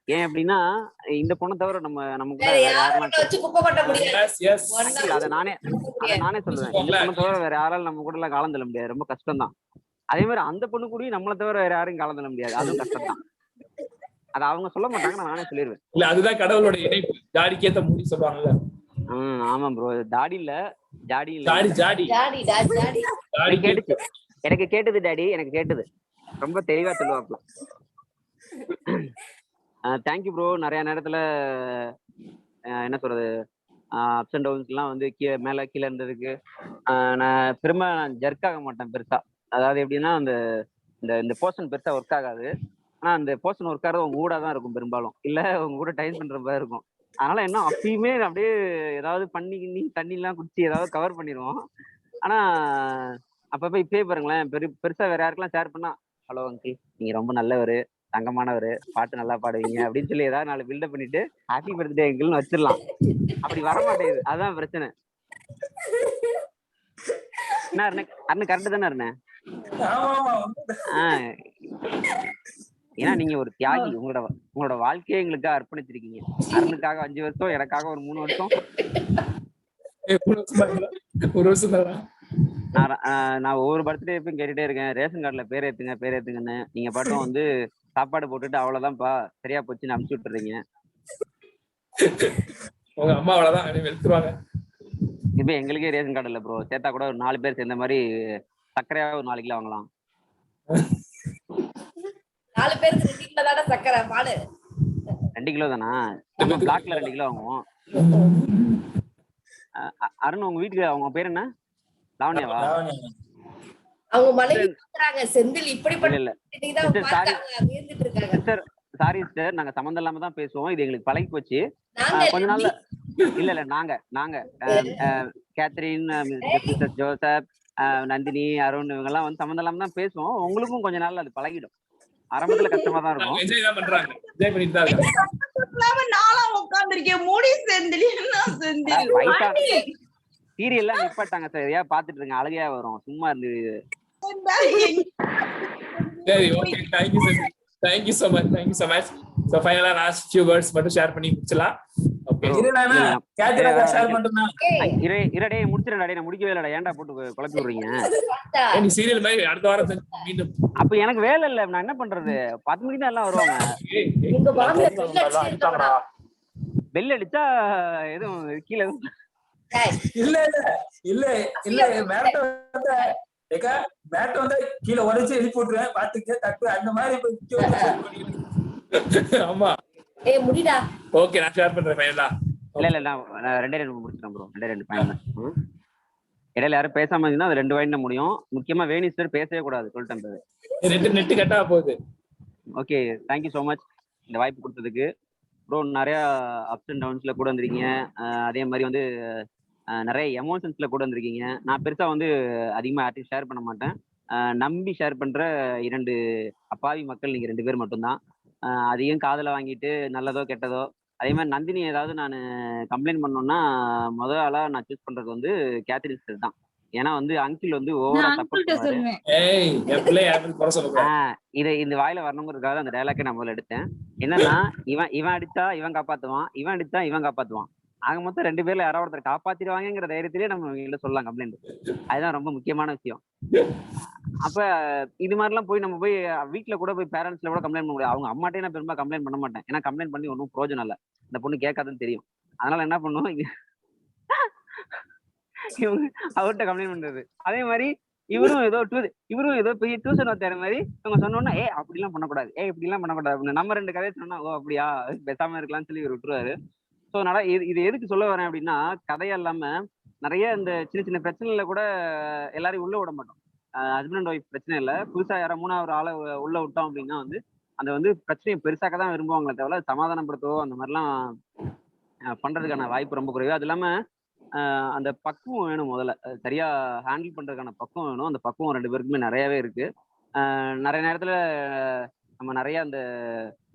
ஏன் அப்படின்னா இந்த பொண்ணை தவிர நம்ம கூட வேற யாரெல்லாம், அதை நானே சொல்லுவேன், இந்த பொண்ணை தவிர வேற யாராலும் நம்ம கூட எல்லாம் காலம் தள்ள முடியாது, ரொம்ப கஷ்டம் தான். அதே மாதிரி அந்த பொண்ணு கூட நம்மளை தவிர வேற யாரும் காலம் தள்ள முடியாது, அதுவும் கஷ்டம் தான். அது அவங்க சொல்ல மாட்டாங்க, நானே சொல்லிடுவேன். இல்ல அதுதான் கடவுளோட இணைப்பு, ஜாடிக்கு ஏத்த முடி சொல்லுவாங்கல்ல. ஆமா ப்ரோ, தாடி இல்ல ஜாடி கேட்டுச்சு, எனக்கு கேட்டது டாடி, எனக்கு கேட்டது, ரொம்ப தெளிவா சொல்லுவாப்ல. Thank you bro. நிறைய நேரத்துல என்ன சொல்றது, அப்ஸ் அண்ட் டவுன்ஸ்லாம் வந்து மேல கீழே இருந்ததுக்கு நான் ஜர்க் ஆக மாட்டேன் பெருசா. அதாவது எப்படின்னா இந்த போர்ஷன் பெருசா ஒர்க் ஆகாது. ஆனா அந்த பர்சன் ஒர்க்காரது உங்க கூட தான் இருக்கும் பெரும்பாலும், இல்ல உங்க கூட டைம் பண்ற மாதிரி இருக்கும். அதனால என்ன அப்பயுமே அப்படியே ஏதாவது பண்ணி தண்ணி எல்லாம் குடிச்சு ஏதாவது கவர் பண்ணிடுவோம். ஆனா அப்பப்ப இப்பயே பாருங்களேன், பெருசா வேற யாருக்கெல்லாம் ஷேர் பண்ணா, ஹலோ அங்கிள் நீங்க ரொம்ப நல்லவரு, தங்கமானவரு, பாட்டு நல்லா பாடுவீங்க அப்படின்னு சொல்லி ஏதாவது 4 பில்டப் பண்ணிட்டு ஹாப்பி பர்த்டே அங்கிள்னு வச்சிடலாம். அப்படி வர மாட்டேங்குது, அதுதான் பிரச்சனை. என்ன அருண் கரெக்ட் தானே அருண்? ஏன்னா நீங்க ஒரு தியாகி, உங்களோட வாழ்க்கையை எங்களுக்காக அர்ப்பணிச்சிருக்கீங்க. அருணுக்காக 5 வருஷம், எனக்காக ஒரு 3 வருஷம். நான் ஒவ்வொரு பர்த்டே எப்பயும் கேட்டுட்டே இருக்கேன், ரேஷன் கார்டுல பேர் ஏத்துங்கன்னு. நீங்க பாட்டும் வந்து சாப்பாடு போட்டுட்டு அவ்வளவுதான்ப்பா சரியா போச்சுன்னு அனுப்பிச்சு விட்டுறீங்க. உங்க அம்மா அவ்வளவுதான் வெளுத்துருவாங்க. இப்ப எங்களுக்கே ரேஷன் கார்டு இல்ல ப்ரோ, சேர்த்தா கூட ஒரு 4 பேர் சேர்ந்த மாதிரி சர்க்கரையா ஒரு 4 கிலோ வாங்கலாம். 4 பேருக்கு 2 கிலோ தானே சக்கரை பாடு. 2 கிலோ தானா? பிளாக்ல 2 கிலோ வாங்குவோம். அருண் உங்க வீட்டுக்கு அவங்க பேர் என்ன? லாவண்யாவா? அவங்க மனைவி பண்றாங்க செந்தில் இப்படிப்பட்ட இல்ல சிஸ்டர், சாரி சிஸ்டர், நாங்க சம்பந்தம் இல்லாம தான் பேசுவோம். இது எங்களுக்கு பழகி போச்சு கொஞ்ச நாள்ல. இல்ல நாங்க Catherine, mister Joseph, Nandini, Arun இவங்க எல்லாம் வந்து சம்பந்தம் இல்லாம தான் பேசுவோம். உங்களுக்கும் கொஞ்ச நாள்ல அது பழகிடும். ஆரம்பத்துல கஷ்டமா தான் இருக்கும். என்ஜாய் தான் பண்றாங்க, என்ஜாய் பண்ணிட்டு தான் இருக்காங்க. நாளா உட்கார்ந்திருக்கேன் மூடி செந்தில் என்ன செந்தில் வயசா சீரியல்லாம் நிப்பாட்டாங்க சார், ஏன் பாத்துட்டு இருங்க, அழகையா வரும் சும்மா இருந்து. சரி okay, thank you so much. So ஃபைனலா லாஸ்ட் few words மட்டும் ஷேர் பண்ணி முடிச்சலாம். ஓகே ஷேர் பண்றேன். இரடே முடிச்சிரடா, நான் முடிக்கவே இல்லடா, ஏன்டா போட்டு குழப்பி விடுறீங்க? நீ சீரியல் மாதிரி அடுத்த வாரம் மீண்டும். அப்ப எனக்கு வேலை இல்ல, நான் என்ன பண்றது? 10 மணிக்கு தான் எல்லாம் வருவாங்க. பெல் அடிச்சா எதுவும் கீழே இல்ல பேட் வந்து கீழே உடைச்சு எழுப்பி விட்டுருவேன், பாத்துக்க தட்டு அந்த மாதிரி. ஆமா முடிடா. ஓகே நான் ஷேர் பண்றேன் ஃபைனலா. இல்ல நான் 2 முடிச்சிட்டேன் ப்ரோ. 2 பாயிண்ட் இடையில யாரும் பேசாம இருந்தா அது 2 பாயிண்ட் முடியும். முக்கியமா வேணிஸ்டர் பேசவே கூடாது சொல்லிட்டேன். நெட் கட்டா போகுது. ஓகே, தேங்க்யூ ஸோ மச் இந்த வாய்ப்பு கொடுத்ததுக்கு ப்ரோ. நிறைய அப்ஸ் அண்ட் டவுன்ஸ்ல கூட வந்திருக்கீங்க, அதே மாதிரி வந்து நிறைய எமோஷன்ஸ்ல கூட வந்திருக்கீங்க. நான் பெருசா வந்து அதிகமா யார்ட்டையும் ஷேர் பண்ண மாட்டேன். நம்பி ஷேர் பண்ற 2 அப்பாவி மக்கள் நீங்க 2 பேர் மட்டும்தான். அதையும் காதுல வாங்கிட்டு நல்லதோ கெட்டதோ. அதே மாதிரி நந்தினி ஏதாவது நான் கம்ப்ளைண்ட் பண்ணோம்னா முதல் ஆளா நான் சூஸ் பண்றது வந்து கேத்ரின் சிஸ்டர் தான். ஏன்னா வந்து அங்கிள் வந்து ஓவரா சப்போர்ட் பண்ணுவாரு. இது இந்த வாயில வரணுங்கிறதுக்காக அந்த டைலாக்கை நான் முதல்ல எடுத்தேன். என்னன்னா இவன் அடிச்சா இவன் காப்பாத்துவான், இவன் அடிச்சா இவன் காப்பாத்துவான். ஆக மொத்தம் 2 பேர்ல யாராவது ஒருத்தர் காப்பாத்திடுவாங்கிற தைரியத்திலேயே நம்ம இவங்கள சொல்லலாம் கம்ப்ளைண்ட். அதுதான் ரொம்ப முக்கியமான விஷயம். அப்ப இது மாதிரிலாம் போய் நம்ம போய் வீட்டுல கூட போய் பேரண்ட்ஸ்ல கூட கம்ப்ளைண்ட் பண்ண முடியாது. அவங்க அம்மாட்டே நான் பெரும்பாலும் கம்ப்ளைண்ட் பண்ண மாட்டேன், ஏன்னா கம்ப்ளைண்ட் பண்ணி ஒன்றும் பிரோஜனம் இல்லை, இந்த பொண்ணு கேட்காதுன்னு தெரியும். அதனால என்ன பண்ணுவோம், இவங்க அவர்கிட்ட கம்ப்ளைண்ட் பண்றது. அதே மாதிரி இவரும் ஏதோ பெரிய டியூஷன் வச்சாரு மாதிரி இவங்க சொன்னோன்னா அப்படிலாம் பண்ணக்கூடாது, இப்படிலாம் பண்ணக்கூடாது அப்படின்னு நம்ம 2 கதையை சொன்னா ஓ அப்படியா பேசாம இருக்கலாம்னு சொல்லி இவர் விட்டுருவாரு. ஸோ இது எதுக்கு சொல்ல வரேன் அப்படின்னா, கதையா இல்லாம நிறைய இந்த சின்ன பிரச்சனைல கூட எல்லாரையும் உள்ள விட மாட்டோம். ஹஸ்பண்ட் அண்ட் ஒய்ஃப் பிரச்சனை இல்லை, புதுசா யாரோ 3வது ஆளை உள்ள விட்டோம் அப்படின்னா வந்து அந்த வந்து பிரச்சனையை பெருசாக்க தான் விரும்புவாங்களே தவிர சமாதானப்படுத்தவோ அந்த மாதிரிலாம் பண்றதுக்கான வாய்ப்பு ரொம்ப குறைவு. அது இல்லாம அந்த பக்குவம் வேணும், முதல்ல சரியா ஹேண்டில் பண்றதுக்கான பக்குவம் வேணும். அந்த பக்குவம் 2 பேருக்குமே நிறையவே இருக்கு. நிறைய நேரத்துல நம்ம நிறைய அந்த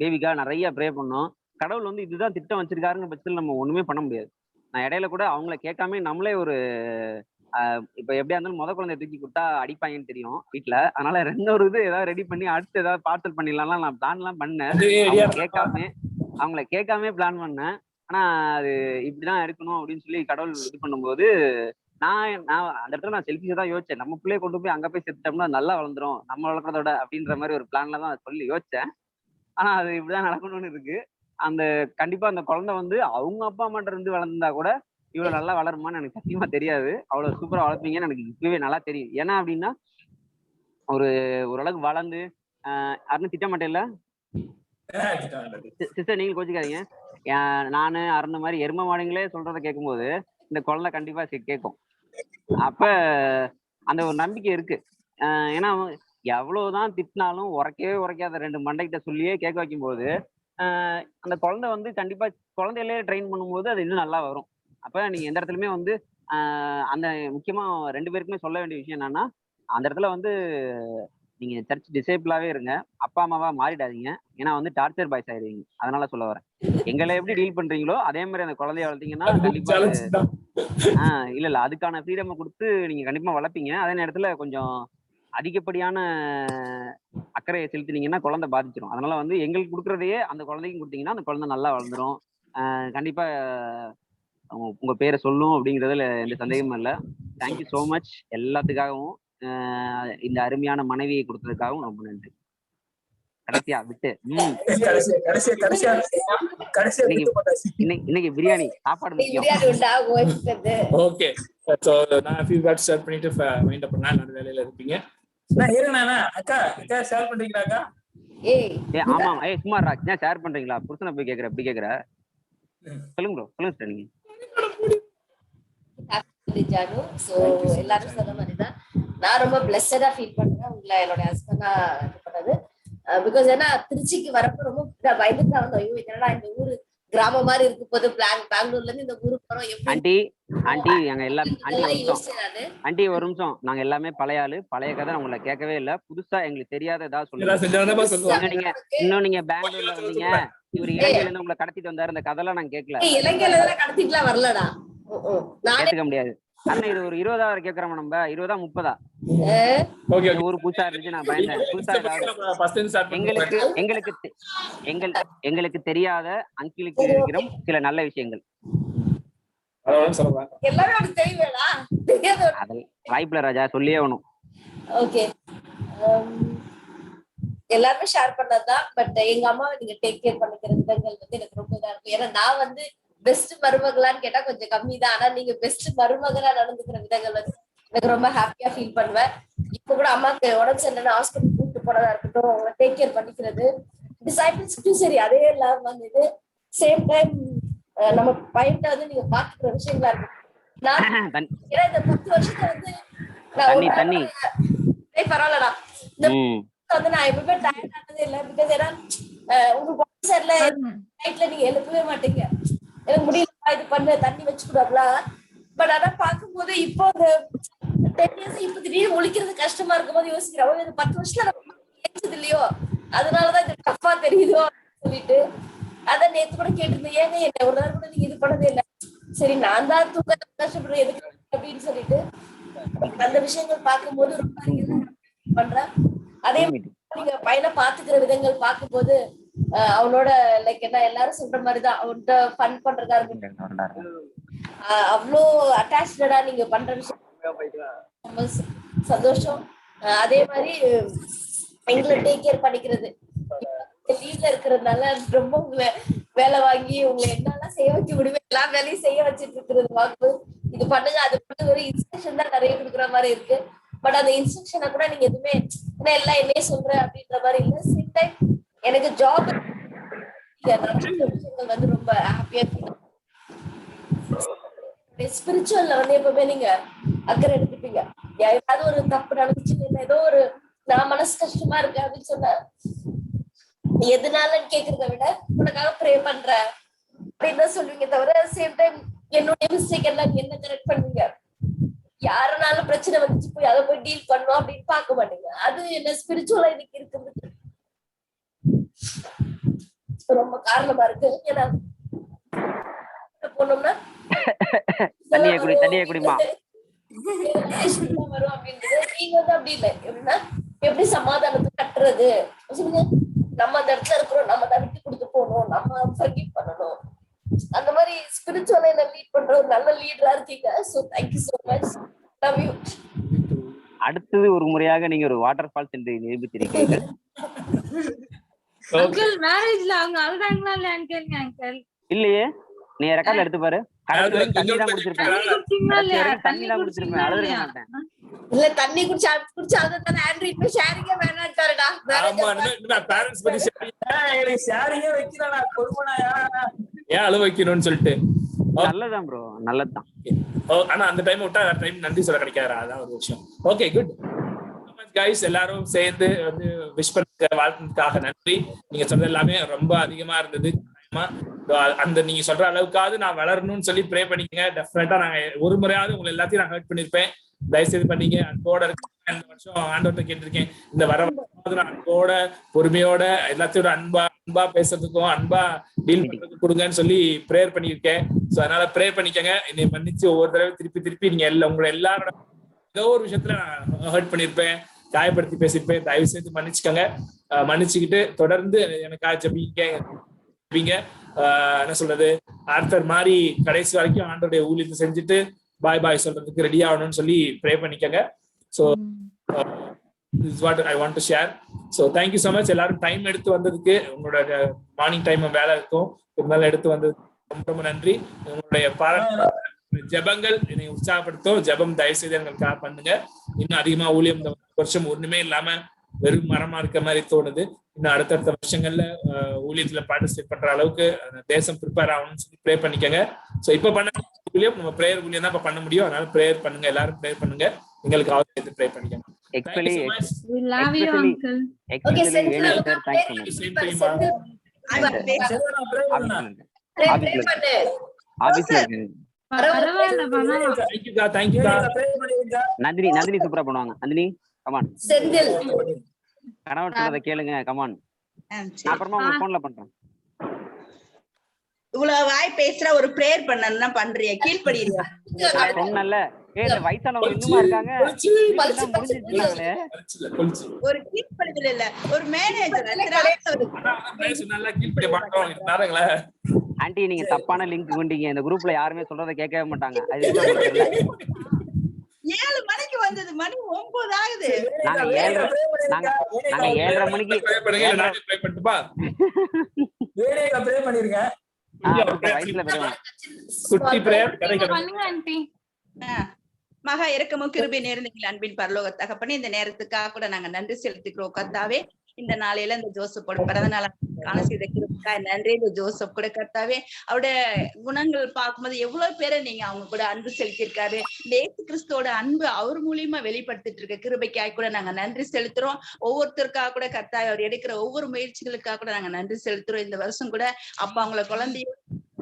பேபிக்கா நிறைய ப்ரே பண்ணோம். கடவுள் வந்து இதுதான் திட்டம் வச்சிருக்காருங்க பட்சத்தில் நம்ம ஒண்ணுமே பண்ண முடியாது. நான் இடையில கூட அவங்கள கேட்காம நம்மளே ஒரு இப்ப எப்படியா இருந்தாலும் முத குழந்தைய தூக்கி கொடுத்தா அடிப்பாங்கன்னு தெரியும் வீட்டுல. அதனால 2 இது ஏதாவது ரெடி பண்ணி அடுத்து ஏதாவது பார்சல் பண்ணிடலாம் நான் பிளான் எல்லாம் பண்ணேன். அவங்கள கேட்காம பிளான் பண்ணேன். ஆனா அது இப்படிதான் இருக்கணும் அப்படின்னு சொல்லி கடவுள் இது பண்ணும்போது நான் அந்த இடத்துல நான் செல்ஃபிஷா தான் யோசிச்சேன். நம்ம பிள்ளைய கொண்டு போய் அங்க போய் செத்துட்டோம்னா நல்லா வளர்ந்துரும் நம்ம வளர்க்கறதோட அப்படின்ற மாதிரி ஒரு பிளான்ல தான் சொல்லி யோசிச்சேன். ஆனா அது இப்படிதான் நடக்கணும்னு இருக்கு. அந்த கண்டிப்பா அந்த குழந்தை வந்து அவங்க அப்பா அம்மாட்ட இருந்து வளர்ந்தா கூட இவ்வளவு நல்லா வளருமான்னு எனக்கு சத்தியமா தெரியாது. அவ்வளவு சூப்பரா வளர்ப்பீங்கன்னு எனக்கு இப்பவே நல்லா தெரியும். ஏன்னா அப்படின்னா ஓரளவுக்கு வளர்ந்து அருண் திட்ட மாட்டேன்ல சிஸ்டர், நீங்க கோச்சிக்காதீங்க. நானு அருண் மாதிரி எரும மாடுங்களே சொல்றதை கேட்கும்போது இந்த குழந்தை கண்டிப்பா கேட்கும். அப்ப அந்த ஒரு நம்பிக்கை இருக்கு. ஏன்னா எவ்வளவுதான் திட்டினாலும் உரைக்காத 2 மண்டைகிட்ட சொல்லியே கேட்க வைக்கும் போது அந்த குழந்தை வந்து கண்டிப்பா குழந்தையிலே ட்ரெயின் பண்ணும்போது அது இன்னும் நல்லா வரும். அப்ப நீங்க எந்த இடத்துலயுமே வந்து அந்த முக்கியமா 2 பேருக்குமே சொல்ல வேண்டிய விஷயம் என்னன்னா, அந்த இடத்துல வந்து நீங்க சர்ச் டிசேபிளாவே இருங்க, அப்பா அம்மாவா மாறிடாதீங்க. ஏன்னா வந்து டார்ச்சர் பாய்ஸ் ஆயிடுவீங்க. அதனால சொல்ல வரேன். எங்களை எப்படி டீல் பண்றீங்களோ அதே மாதிரி அந்த குழந்தைய வளர்த்தீங்கன்னா கண்டிப்பா இல்ல அதுக்கான ஃப்ரீடமை கொடுத்து நீங்க கண்டிப்பா வளர்ப்பீங்க. அதே நேரத்துல கொஞ்சம் அதிகப்படியான அக்கறையை செலுத்தினீங்கன்னா குழந்தை பாதிச்சிடும். அதனால வந்து எங்களுக்கு கொடுக்குறதையே அந்த குழந்தைக்கும் கொடுத்தீங்கன்னா அந்த குழந்தை நல்லா வளர்ந்துரும். கண்டிப்பா உங்க பேரை சொல்லும் அப்படிங்கிறதுல எந்த சந்தேகமும் இல்லை. தேங்க்யூ ஸோ மச் எல்லாத்துக்காகவும். இந்த அருமையான மனைவியை கொடுத்ததுக்காகவும் ரொம்ப நன்றி. கடைசியா விட்டு இன்னைக்கு பிரியாணி சாப்பாடு முக்கியம். ஓகே, சோ நான் ஃபியூ வேர்ட்ஸ் ஷேர் பண்ணிட்டு மைண்ட் அப் பண்ணா நல்ல வேலையில இருப்பீங்க. நான் இருங்கண்ணா அக்கா ஷேர் பண்றீங்களா அக்கா? ஆமா சும்மா ராஜ் ஷேர் பண்றீங்களா? புருஷனை போய் கேக்குற எப்படி கேக்குற? சொல்லுங்க ப்ரோ, சொல்லுங்க சார். நீங்க ஜானு. ஸோ எல்லாரும் சொன்ன மாதிரி தான் நான் ரொம்ப பிளஸடா ஃபீல் பண்றேன் உங்களை என்னோட ஹஸ்பண்டா இது பண்ணது. பிகாஸ் ஏன்னா திருச்சிக்கு வரப்போ ரொம்ப பயந்துட்டு தான் வந்தோம். ஐயோ என்னடா இந்த ஊரு கிராமம் மாதிரி இருக்கு போது பெங்களூர்ல இருந்து இந்த ஊருக்கு போறோம். ஆண்டி எங்க எல்லாமே ஆண்டி ஒரு நிமிஷம், நாங்க எல்லாமே பழைய ஆளு, பழைய கதை உங்களை கேட்கவே இல்ல. புதுசா எங்களுக்கு தெரியாத ஏதாவது சொல்லுங்க. இன்னும் நீங்க பெங்களூர்ல வந்தீங்க, இவர் இலங்கையில இருந்து உங்களை கடத்திட்டு வந்தாரு, இந்த கதைலாம் நாங்க கேட்கல. இலங்கையில கடத்திட்டுலாம் வரலடா, கேட்க முடியாது. அண்ணா இது ஒரு 20ஆவது கேக்குறோம். நம்ம 20ஆ 30ஆ ஊரு புதுசா இருந்துச்சு, நான் பயந்தேன். புதுசா எங்களுக்கு தெரியாத அங்கிளுக்கு இருக்கிற சில நல்ல விஷயங்கள் வாய்ப்புல ராஜா சொல்லியே வேணும். ஓகே, எல்லாருமே ஷேர் பண்ணதுதான். பட் எங்க அம்மாவை நீங்க டேக் கேர் பண்ணிக்கிற விதங்கள் வந்து எனக்கு ரொம்ப இதா இருக்கும். ஏன்னா நான் வந்து பெஸ்ட் மருமகளான்னு கேட்டா கொஞ்சம் கம்மி தான். ஆனா நீங்க பெஸ்ட் மருமகளா நடந்துக்கிற விதங்கள் வந்து எனக்கு ரொம்ப ஹாப்பியா ஃபீல் பண்ணுவேன். இப்ப கூட அம்மாக்கு உடம்பு சரியில்லைன்னு ஹாஸ்பிட்டல் கூப்பிட்டு போனதா இருக்கட்டும், அவங்க டேக் கேர் பண்ணிக்கிறது, டிசைபிள்ஸ்க்கும் சரி அதே எல்லாம் வந்து சேம் டைம் நம்ம பையன்கிட்ட வந்து நீங்க பாத்துக்கிற விஷயங்களா இருக்கு. நான் ஏன்னா இந்த 10 வருஷத்துல வந்து பரவாயில்லடா இந்த வந்து நான் எப்பவுமே டயர்ட் ஆனதே இல்லை. பிகாஸ் ஏன்னா உங்களுக்கு உடம்பு சரியில்லை நைட்ல நீங்க எழுப்பவே மாட்டீங்க, எனக்கு முடியல இது பண்ண தண்ணி வச்சுக்கூடாதுல. பட் ஆனா பாக்கும்போது இப்போ அந்த 10 இயர்ஸ் இப்ப திடீர்னு ஒழிக்கிறது கஷ்டமா இருக்கும் போது யோசிக்கிறோம், இது 10 வருஷத்துல ஏச்சது இல்லையோ, அதனாலதான் இது டஃபா தெரியுதோ சொல்லிட்டு. அதான் நேத்து கூட கேட்டிருந்தேன், ஏங்க என்ன ஒரு நேரம் கூட நீங்க இது பண்ணதே இல்லை. சரி நான் தான் தூக்க கஷ்டப்படுறேன் எதுக்கு அப்படின்னு சொல்லிட்டு அந்த விஷயங்கள் பார்க்கும்போது ரொம்ப பண்றேன். அதே நீங்க பையனை பாத்துக்கிற விதங்கள் பார்க்கும்போது அவனோட லைக் என்ன எல்லாரும் சொல்ற மாதிரிதான் அவன்கிட்ட ஃபன் பண்றதா இருக்கு. அவ்வளோ அட்டாச்சா நீங்க பண்ற விஷயம் ரொம்ப சந்தோஷம். அதே மாதிரி எங்களை டேக் கேர் பண்ணிக்கிறது, லீவ்ல இருக்கிறதுனால ரொம்ப உங்களை வேலை வாங்கி உங்களை என்னெல்லாம் செய்ய வைக்க முடியும் எல்லா வேலையும் செய்ய வச்சுட்டு இருக்கிறது வாங்கும்போது இது பண்ணுங்க அது பண்ணு ஒரு இன்ஸ்ட்ரக்ஷன் தான் நிறைய கொடுக்குற மாதிரி இருக்கு. பட் அந்த இன்ஸ்ட்ரக்ஷனை கூட நீங்க எதுவுமே எல்லாம் என்னையே சொல்றேன் அப்படின்ற மாதிரி இல்லை. சேம் டைம் எனக்கு ஜாப் விஷயங்கள் வந்து ரொம்ப ஹாப்பியா இருக்கு. ஸ்பிரிச்சுவல்ல வந்து எப்பவுமே நீங்க அக்கறை எடுத்துப்பீங்க. ஏதாவது ஒரு தப்பு நடந்துச்சு, ஏதோ ஒரு நான் மனசு கஷ்டமா இருக்கு அப்படின்னு சொன்ன எதுனாலன்னு கேக்குறத விட உனக்காக ப்ரே பண்ற அப்படின்னு தான் சொல்லுவீங்க தவிர சேம் டைம் என்னுடைய மிஸ்டேக் எல்லாம் என்ன கரெக்ட் பண்ணுவீங்க. யாருனாலும் பிரச்சனை வந்துச்சு போய் அதை போய் டீல் பண்ணணும் அப்படின்னு பார்க்க மாட்டீங்க. அது என்ன ஸ்பிரிச்சுவலா இன்னைக்கு இருக்கிறது ரொம்ப காரணமா இருக்கு. ஏன்னா போனோம்னா தண்ணியை குடிமா வரும் அப்படின்றது நீங்க வந்து அப்படி இல்லை. எப்படின்னா எப்படி சமாதானத்தை கட்டுறது, நம்ம அந்த இடத்துல இருக்கிறோம், நம்ம தான் விட்டு கொடுத்து போகணும், நம்ம ஃபர்கிவ் பண்ணணும். அந்த மாதிரி ஸ்பிரிச்சுவலா என்ன லீட் பண்ற ஒரு நல்ல லீடரா இருக்கீங்க. So thank you so much, love you. அடுத்தது ஒரு முறையாக நீங்க ஒரு வாட்டர் ஃபால்ஸ் என்று நிரூபித்திருக்கீங்க. அங்கிள் மேரேஜ்ல அவங்க அழுதாங்களா இல்லையான்னு கேளுங்க அங்கிள். இல்லையே, நீ ரெக்கார்ட்ல எடுத்து பாரு. தண்ணி தான் குடிச்சிருப்பேன், அழுதுருக்க மாட்டேன். இல்ல தண்ணி குடிச்சா அதுதானே ஆண்ட்ராய்ட் போய் ஷேரிங்கே வேணாம்ட்டாருடா. ஆமா நான் பேரண்ட்ஸ் பத்தி ஷேரிங்கே வைக்கறடா கொடுமனாயா ஏன் அழ வைக்கணும்னு சொல்லிட்டு. நல்லதான் ப்ரோ, நல்லதான். ஆனா அந்த டைம் விட்டா டைம் நன்றி சொல்ல கிடைக்காதா, அதான் ஒரு விஷயம். Okay good. மச் கைஸ், எல்லாரும் சேர்ந்து வந்து விஷ் பண்ண வாழ்த்துக்காக நன்றி. நீங்க சொல்றது எல்லாமே ரொம்ப அதிகமா இருந்தது. அந்த நீங்க சொல்ற அளவுக்காவது நான் வளரணும்னு சொல்லி ப்ரே பண்ணிக்கங்க. டெஃபினட்டா நாங்க ஒரு முறையாவது உங்களை எல்லாத்தையும் நான் ஹர்ட் பண்ணிருப்பேன். தயவுசெய்து பண்ணீங்க. அன்போட இருக்க இந்த வருஷம் ஆண்டவர்கிட்ட கேட்டிருக்கேன், இந்த வர அன்போட பொறுமையோட எல்லாத்தையோட அன்பா பேசுறதுக்கும் அன்பா டீல் பண்றதுக்கு கொடுங்கன்னு சொல்லி ப்ரேயர் பண்ணியிருக்கேன். சோ அதனால ப்ரே பண்ணிக்கங்க. என்னை மன்னிச்சு ஒவ்வொரு தடவை திருப்பி நீங்க உங்களை எல்லாரோட ஏதோ ஒரு விஷயத்துல நான் ஹர்ட் பண்ணிருப்பேன், காயப்படுத்தி பேசியிருப்பேன். தயவு செய்து மன்னிச்சுக்கோங்க. மன்னிச்சுக்கிட்டு தொடர்ந்து எனக்காக ஜெபிங்க. என்ன சொல்றது, ஆர்த்தர் மாதிரி கடைசி வரைக்கும் ஆண்டோடைய ஊழியத்தை செஞ்சுட்டு பாய் சொல்றதுக்கு ரெடி ஆகணும்னு சொல்லி ப்ரே பண்ணிக்கங்க. So this is what I want to share. So thank you so much. எல்லாரும் டைம் எடுத்து வந்ததுக்கு, உங்களோட மார்னிங் டைம் வேலை இருக்கும் இருந்தாலும் எடுத்து வந்ததுக்கு ரொம்ப நன்றி. உங்களுடைய ஜெபங்கள் என்னை உற்சாகப்படுத்தும். ஜெபம் தயவு செய்து எங்களுக்காக பண்ணுங்க. இன்னும் அதிகமா ஊழியம் இந்த வருஷம் ஒண்ணுமே இல்லாம வெறும் மரமா இருக்க மாதிரி தோணுது. இன்னும் அடுத்தடுத்த வருஷங்கள்ல ஊழியத்துல பார்ட்டிசிபேட் பண்ற அளவுக்கு தேசம் ப்ரிப்பேர் ஆகணும்னு சொல்லி ப்ரே பண்ணிக்கங்க. சோ இப்ப பண்ண ஊழியம் நம்ம பிரேயர் ஊழியம் தான் இப்ப பண்ண முடியும். அதனால பிரேயர் பண்ணுங்க, எல்லாரும் பிரேயர் பண்ணுங்க. எங்களுக்கு சேர்த்து ப்ரே பண்ணிக்கங்க. நந்தினி சூப்பரா பண்ணுவாங்க. நந்தினி கமான், கணவன் சொன்னதை கேளுங்க. கமான், அப்புறமா உங்க போன்ல பண்றேன். இவ்வளவு வாய் பேசுற ஒரு பிரேயர் பண்ணா பண்றிய கீழ்படியா சொன்னல. வயசானவங்க இன்னுமா இருக்காங்க, ஒரு கீழ்படிதல் இல்ல, ஒரு மேனேஜர். ஆண்டி நீங்க தப்பான லிங்க் கொண்டீங்க. இந்த குரூப்ல யாருமே சொல்றதை கேட்கவே மாட்டாங்க. அது 7 மணிக்கு வந்தது, மணி 9 ஆகுது. நாங்க 7:30 மணிக்கு மகா இரக்கமும் கிருபை நேர்ந்தீங்களா அன்பின் பரலோக தகப்பனே, இந்த நேரத்துக்காக கூட நாங்க நன்றி செலுத்திக்கிறோம் கர்த்தாவே. இந்த நாளையில இந்த ஜோசப்போட பிறந்த நாள் காண செய்த கிருபைக்காக நன்றி. இந்த ஜோசப் கூட கர்த்தாவே அவருடைய குணங்கள் பார்க்கும்போது எவ்வளவு பேரை நீங்க அவங்க கூட அன்பு செலுத்திருக்காரு. இந்த இயேசு கிறிஸ்துவோட அன்பு அவர் மூலியமா வெளிப்படுத்திட்டு இருக்க கிருபைக்காக கூட நாங்க நன்றி செலுத்துறோம். ஒவ்வொருத்தருக்காக கூட கர்த்தாவே அவர் எடுக்கிற ஒவ்வொரு முயற்சிகளுக்காக கூட நாங்க நன்றி செலுத்துறோம். இந்த வருஷம் கூட அப்பா அவங்கள குழந்தைய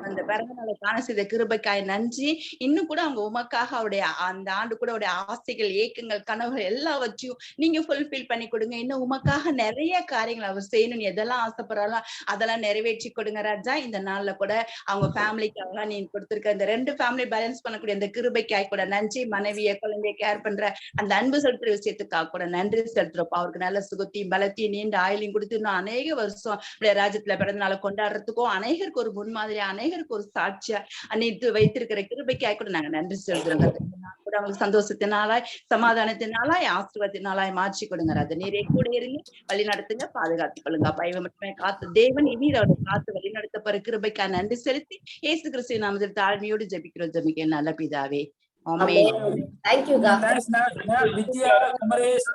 அந்த பிறந்த நாளை காண செய்த கிருபைக்காய் நன்றி. இன்னும் கூட அவங்க உமக்காக அவருடைய அந்த ஆண்டு கூட அவருடைய ஆசைகள், ஏக்கங்கள், கனவுகள் எல்லாவற்றையும் நீங்க ஃபுல்ஃபில் பண்ணி கொடுங்க. இன்னும் உமக்காக நிறைய காரியங்கள் அவர் செய்யணும், எதெல்லாம் ஆசைப்படுறாலும் அதெல்லாம் நிறைவேற்றி கொடுங்க ராஜா. இந்த நாள்ல கூட அவங்க ஃபேமிலிக்காக நீங்க கொடுத்திருக்க இந்த 2 ஃபேமிலி பேலன்ஸ் பண்ணக்கூடிய அந்த கிருபைக்காய் கூட நன்றி. மனைவிய குழந்தைய கேர் பண்ற அந்த அன்பு செலுத்துற விஷயத்துக்காக கூட நன்றி செலுத்துறப்ப அவருக்கு நல்ல சுகத்தையும் பலத்தையும் நீண்ட ஆயிலையும் கொடுத்து இன்னும் அநேக வருஷம் ராஜ்யத்துல பிறந்த நாளை கொண்டாடுறதுக்கும் அநேகருக்கு ஒரு முன்மாதிரி அநேகருக்கு ஒரு சாட்சியா அன்னைக்கு வைத்திருக்கிற கிருபைக்காய் கூட நாங்க நன்றி செலுத்துறோம். கூட அவங்களுக்கு சந்தோஷத்தினாலாய், சமாதானத்தினாலாய், ஆசீர்வாதத்தினாலாய் மாற்றி கொடுங்க ராஜா. நீரே கூட இருங்க, வழி நடத்துங்க, பாதுகாத்துக் கொள்ளுங்க. பைவ மட்டுமே காத்து தேவன் இனி அவரை காத்து வழி நடத்தப்படுற கிருபைக்காய் நன்றி செலுத்தி இயேசு கிறிஸ்து நாமத்தில் தாழ்மையோடு ஜெபிக்கிறோம். ஜெபிக்க நல்ல பிதாவே, ஆமென். வித்யா குமரேஷ்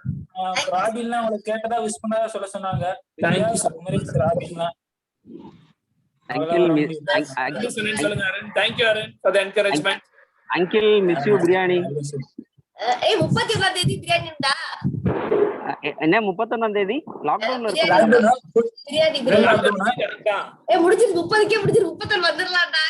ராபில்லாம் உங்களுக்கு கேட்டதா விஷ் பண்ணதா சொல்ல சொன்னாங்க. குமரேஷ் ராபில்லாம் அங்கிள் மிஸ் யூ பிரியாணி. 31ஆம் தேதி பிரியாணி உண்டா? என்ன 31ஆம் தேதி லாக்டவுன்ல இருக்கு. பிரியாணி முடிஞ்சிருக்கு. 30க்கே முடிஞ்சிருக்கு. 31 வந்துடலாம்டா.